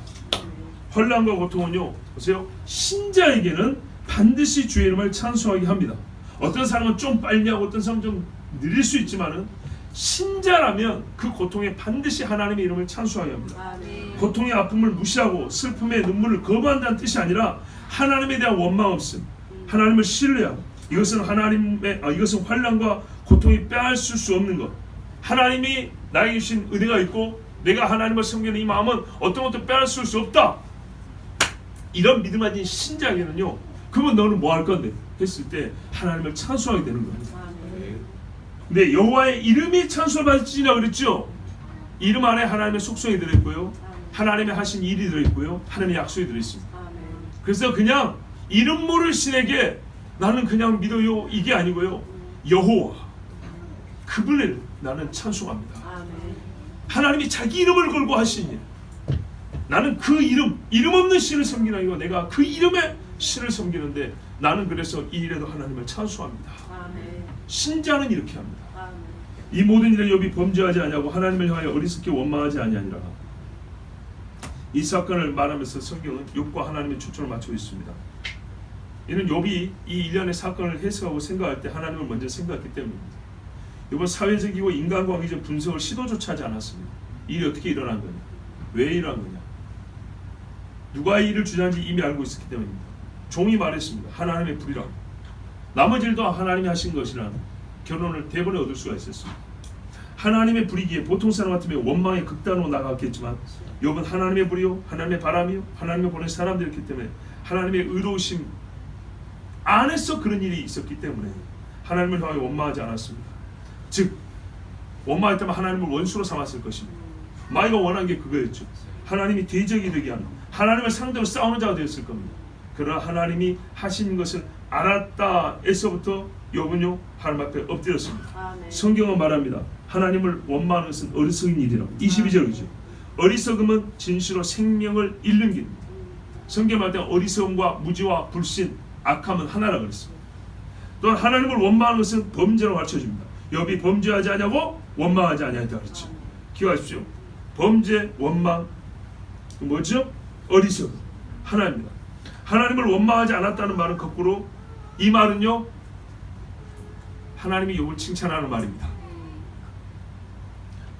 환난과 고통은요 보세요 신자에게는 반드시 주의 이름을 찬송하게 합니다. 어떤 사람은 좀 빨리 하고 어떤 사람은 좀 느릴 수 있지만은 신자라면 그 고통에 반드시 하나님의 이름을 찬송하게 합니다. 고통의 아픔을 무시하고 슬픔의 눈물을 거부한다는 뜻이 아니라 하나님에 대한 원망 없음, 하나님을 신뢰하고 이것은 이것은 환난과 고통이 빼앗을 수 없는 것. 하나님이 나에게 주신 은혜가 있고 내가 하나님을 섬기는 이 마음은 어떤 것도 빼앗을 수 없다. 이런 믿음 가진 신자에게는요. 그러면 너는 뭐 할 건데? 했을 때 하나님을 찬송하게 되는 겁니다. 근데 여호와의 이름이 찬송을 받을지니라 그랬죠. 이름 안에 하나님의 속성이 들어있고요. 하나님의 하신 일이 들어있고요. 하나님의 약속이 들어있습니다. 그래서 그냥 이름 모를 신에게 나는 그냥 믿어요 이게 아니고요. 여호와 그분을 나는 찬송합니다. 하나님이 자기 이름을 걸고 하신 일 나는 그 이름 없는 신을 섬기는 아니고 내가 그 이름의 신을 섬기는데 나는 그래서 이 일에도 하나님을 찬송합니다. 신자는 이렇게 합니다. 이 모든 일에 욥이 범죄하지 아니하고 하나님을 향하여 어리석게 원망하지 아니하니라. 이 사건을 말하면서 성경은 욥과 하나님의 초점을 맞추고 있습니다. 이는 욥이 이 일련의 사건을 해석하고 생각할 때 하나님을 먼저 생각했기 때문입니다. 욥은 사회적이고 인간관계적 분석을 시도조차 하지 않았습니다. 이 일이 어떻게 일어난 거냐? 왜 일어난 거냐? 누가 이 일을 주장한지 이미 알고 있었기 때문입니다. 종이 말했습니다. 하나님의 불이라. 나머지 일도 하나님이 하신 것이라는 결론을 대번에 얻을 수가 있었습니다. 하나님의 불이기에 보통 사람 같으면 원망의 극단으로 나갔겠지만 욥은 하나님의 불이요 하나님의 바람이요 하나님의 보낸 사람들이었기 때문에 하나님의 의로우심 안에서 그런 일이 있었기 때문에 하나님을 향하여 원망하지 않았습니다. 즉 원망했다면 하나님을 원수로 삼았을 것입니다. 마귀가 원한 게 그거였죠. 하나님이 대적이 되게 하는, 하나님을 상대로 싸우는 자가 되었을 겁니다. 그러나 하나님이 하신 것을 알았다에서부터 욥은요 하나님 앞에 엎드렸습니다. 아멘. 성경은 말합니다. 하나님을 원망하는 것은 어리석은 일이라고. 22절이죠. 어리석음은 진실로 생명을 잃는 길입니다. 성경 말할 때 어리석음과 무지와 불신, 악함은 하나라 그랬습니다. 또한 하나님을 원망하는 것은 범죄로 가르쳐줍니다. 욥이 범죄하지 않냐고 원망하지 않냐고 그랬죠. 기억하십시오. 범죄, 원망, 뭐죠? 어리석음, 하나입니다. 하나님을 원망하지 않았다는 말은 거꾸로 이 말은요 하나님이 욥을 칭찬하는 말입니다.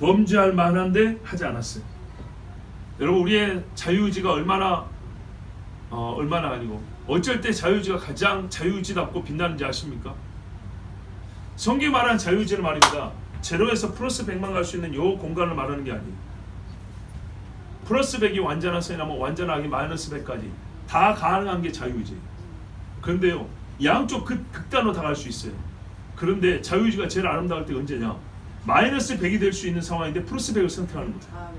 범죄할 만한데 하지 않았어요. 여러분 우리의 자유의지가 얼마나 아니고 어쩔 때 자유의지가 가장 자유의지답고 빛나는지 아십니까? 성경이 말하는 자유의지를 말입니다. 제로에서 플러스 100만 갈 수 있는 요 공간을 말하는 게 아니에요. 플러스 100이 완전한 선이라면 완전하게 마이너스 100까지 다 가능한 게 자유의지예요. 그런데요 양쪽 극단으로 다 갈 수 있어요. 그런데 자유의지가 제일 아름다울 때가 언제냐? 마이너스 100이 될 수 있는 상황인데 플러스 100을 선택하는 거죠. 아멘.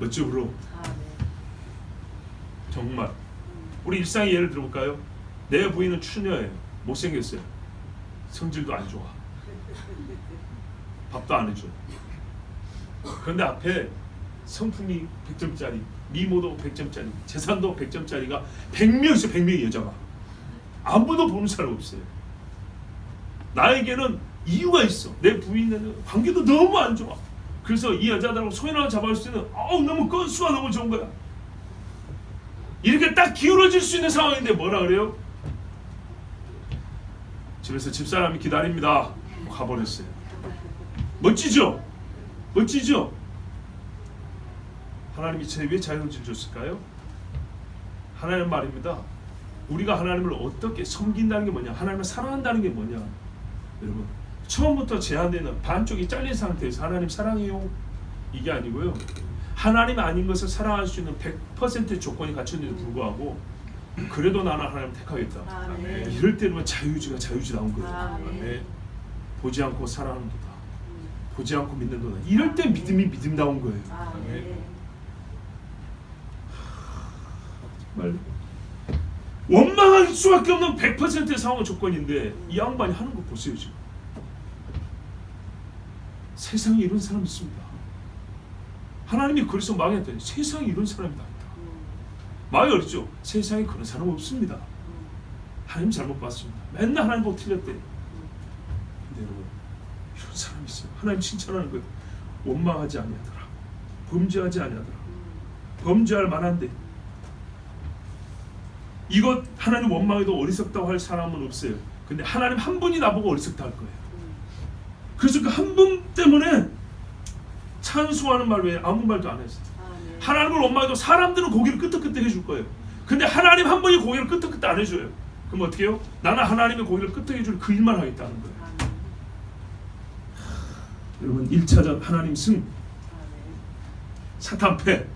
멋져 브로. 아멘. 정말 우리 일상의 예를 들어볼까요? 내 부인은 추녀예요. 못생겼어요. 성질도 안 좋아. 밥도 안 해줘. 그런데 앞에 성품이 100점짜리, 미모도 100점짜리, 재산도 100점짜리가 100명 있어요. 100명의 여자가. 아무도 보는 사람 없어요. 나에게는 이유가 있어. 내 부인은 관계도 너무 안 좋아. 그래서 이 여자들하고 손이나 잡아줄 수 있는 너무 건수가 너무 좋은 거야. 이렇게 딱 기울어질 수 있는 상황인데 뭐라 그래요? 집에서 집사람이 기다립니다. 가버렸어요. 멋지죠? 멋지죠? 하나님이 왜 자유의지를 줬을까요? 하나님 말입니다. 우리가 하나님을 어떻게 섬긴다는 게 뭐냐? 하나님을 사랑한다는 게 뭐냐? 여러분 처음부터 제한되는 반쪽이 잘린 상태에서 하나님 사랑해요 이게 아니고요. 하나님 아닌 것을 사랑할 수 있는 100% 조건이 갖춰있는데도 불구하고 그래도 나는 하나님 택하겠다. 아멘. 이럴 때는 자유의지가 자유의지다운 거예요. 아멘. 보지 않고 사랑하는도다. 보지 않고 믿는도다. 이럴 때 믿음이 믿음다운 거예요. 아멘. 정말 원망할 수밖에 없는 100%의 상황 조건인데 이 양반이 하는 거 보세요 지금. 세상에 이런 사람이 있습니다. 하나님이 그래서 망했더니 세상에 이런 사람이 다 있다. 마음이 어렵죠? 세상에 그런 사람 없습니다. 하나님 잘못 봤습니다. 맨날 하나님 보고 틀렸대. 근데 여러분 이런 사람이 있어요. 하나님 칭찬하는 거예요. 원망하지 아니하더라. 범죄하지 아니하더라. 범죄할 만한데 이것 하나님 원망해도 어리석다고 할 사람은 없어요. 근데 하나님 한 분이 나보고 어리석다 할 거예요. 그래서 그 한 분 때문에 찬송하는 말 외에 아무 말도 안 했어요. 아멘. 하나님을 원망해도 사람들은 고개를 끄덕끄덕 해줄 거예요. 근데 하나님 한 분이 고개를 끄덕끄덕 안 해줘요. 그럼 어떻게 해요? 나는 하나님의 고개를 끄덕 해줄 그 일만 하겠다는 거예요. 아멘. 여러분 1차전 하나님 승, 아멘. 사탄 패,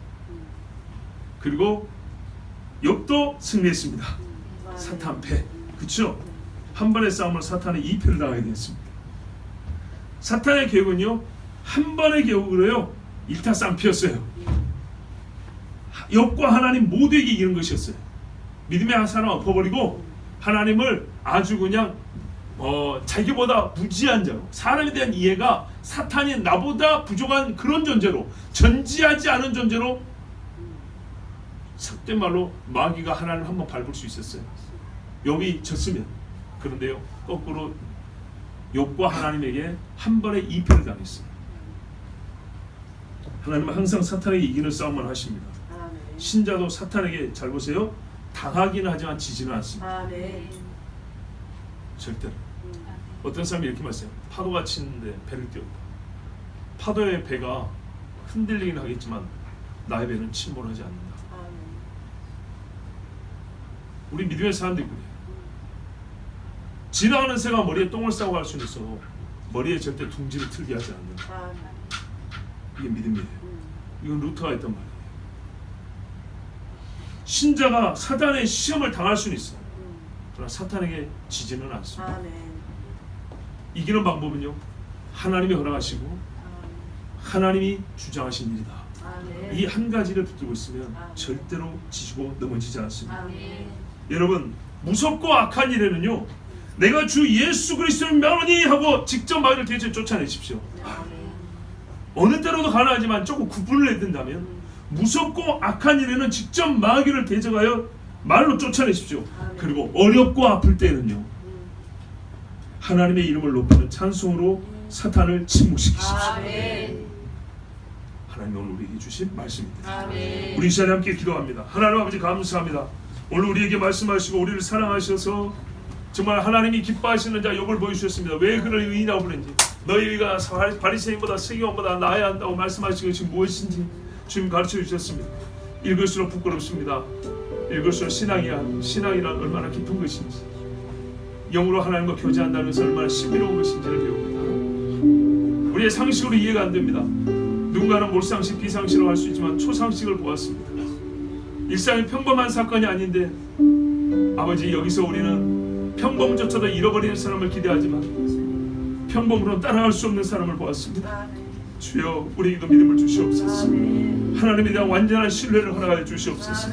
그리고 욥도 승리했습니다. 사탄 패. 그렇죠? 한 번의 싸움을 사탄의 2패를 당하게 됐습니다. 사탄의 계획은요 한 번의 계획으로요 일타쌍피였어요. 욥과 하나님 모두에게 이기는 것이었어요. 믿음의 한 사람 엎어버리고 하나님을 아주 그냥 자기보다 무지한 자로, 사람에 대한 이해가 사탄이 나보다 부족한 그런 존재로, 전지하지 않은 존재로, 속된 말로 마귀가 하나님을 한번 밟을 수 있었어요. 욥이 졌으면. 그런데요 거꾸로 욥과 하나님에게 한 번의 2패를 당했어요. 하나님은 항상 사탄에게 이기는 싸움만 하십니다. 아멘. 신자도 사탄에게 잘 보세요. 당하기는 하지만 지지는 않습니다. 아멘. 절대로. 어떤 사람이 이렇게 말해요. 파도가 치는데 배를 띄웠다. 파도의 배가 흔들리긴 하겠지만 나의 배는 침몰하지 않는다. 아멘. 우리 믿음의 사람들이 그래요. 지나가는 새가 머리에 똥을 싸고 갈 수는 있어도 머리에 절대 둥지를 틀게 하지 않는다. 아멘. 이게 믿음이에요. 이건 루터가 했던 말이에요. 신자가 사탄의 시험을 당할 수는 있어요. 그러나 사탄에게 지지는 않습니다. 아멘. 이기는 방법은요 하나님이 허락하시고 하나님이 주장하신 일이다. 아멘. 이 한 가지를 붙들고 있으면 아멘. 절대로 지지고 넘어지지 않습니다. 아멘. 여러분, 무섭고 악한 일에는요, 내가 주 예수 그리스도를 명하니 하고 직접 마귀를 대체 쫓아내십시오. 아멘. 어느 때로도 가능하지만 조금 구분을 해야 된다면, 무섭고 악한 일에는 직접 마귀를 대적하여 말로 쫓아내십시오. 그리고 어렵고 아플 때는요, 하나님의 이름을 높이는 찬송으로 사탄을 침묵시키십시오. 아멘. 하나님 오늘 우리에게 주신 말씀입니다. 아멘. 우리 이 시간에 함께 기도합니다. 하나님 아버지 감사합니다. 오늘 우리에게 말씀하시고 우리를 사랑하셔서 정말 하나님이 기뻐하시는 자 욥을 보여주셨습니다. 왜 그를 의인이라고 부르는지, 너희 의가 바리새인보다 서기관보다 나아야 한다고 말씀하신 것이 무엇인지 주님 가르쳐 주셨습니다. 읽을수록 부끄럽습니다. 읽을수록 신앙이란 얼마나 깊은 것인지, 영으로 하나님과 교제한다는 것은 얼마나 신비로운 것인지를 배웁니다. 우리의 상식으로 이해가 안 됩니다. 누군가는 몰상식, 비상식으로 할 수 있지만 초상식을 보았습니다. 일상의 평범한 사건이 아닌데 아버지, 여기서 우리는 평범조차도 잃어버리는 사람을 기대하지만 평범으로 따라갈 수 없는 사람을 보았습니다. 주여, 우리에게도 믿음을 주시옵소서. 하나님에 대한 완전한 신뢰를 허락하여 주시옵소서.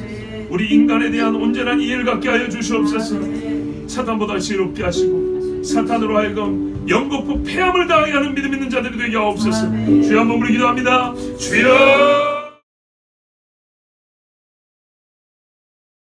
우리 인간에 대한 온전한 이해를 갖게 하여 주시옵소서. 사탄보다 지혜롭게 하시고 사탄으로 하여금 영겁고 폐함을 당하게 하는 믿음 있는 자들이 되게 하옵소서. 주여, 한번 우리 기도합니다. 주여.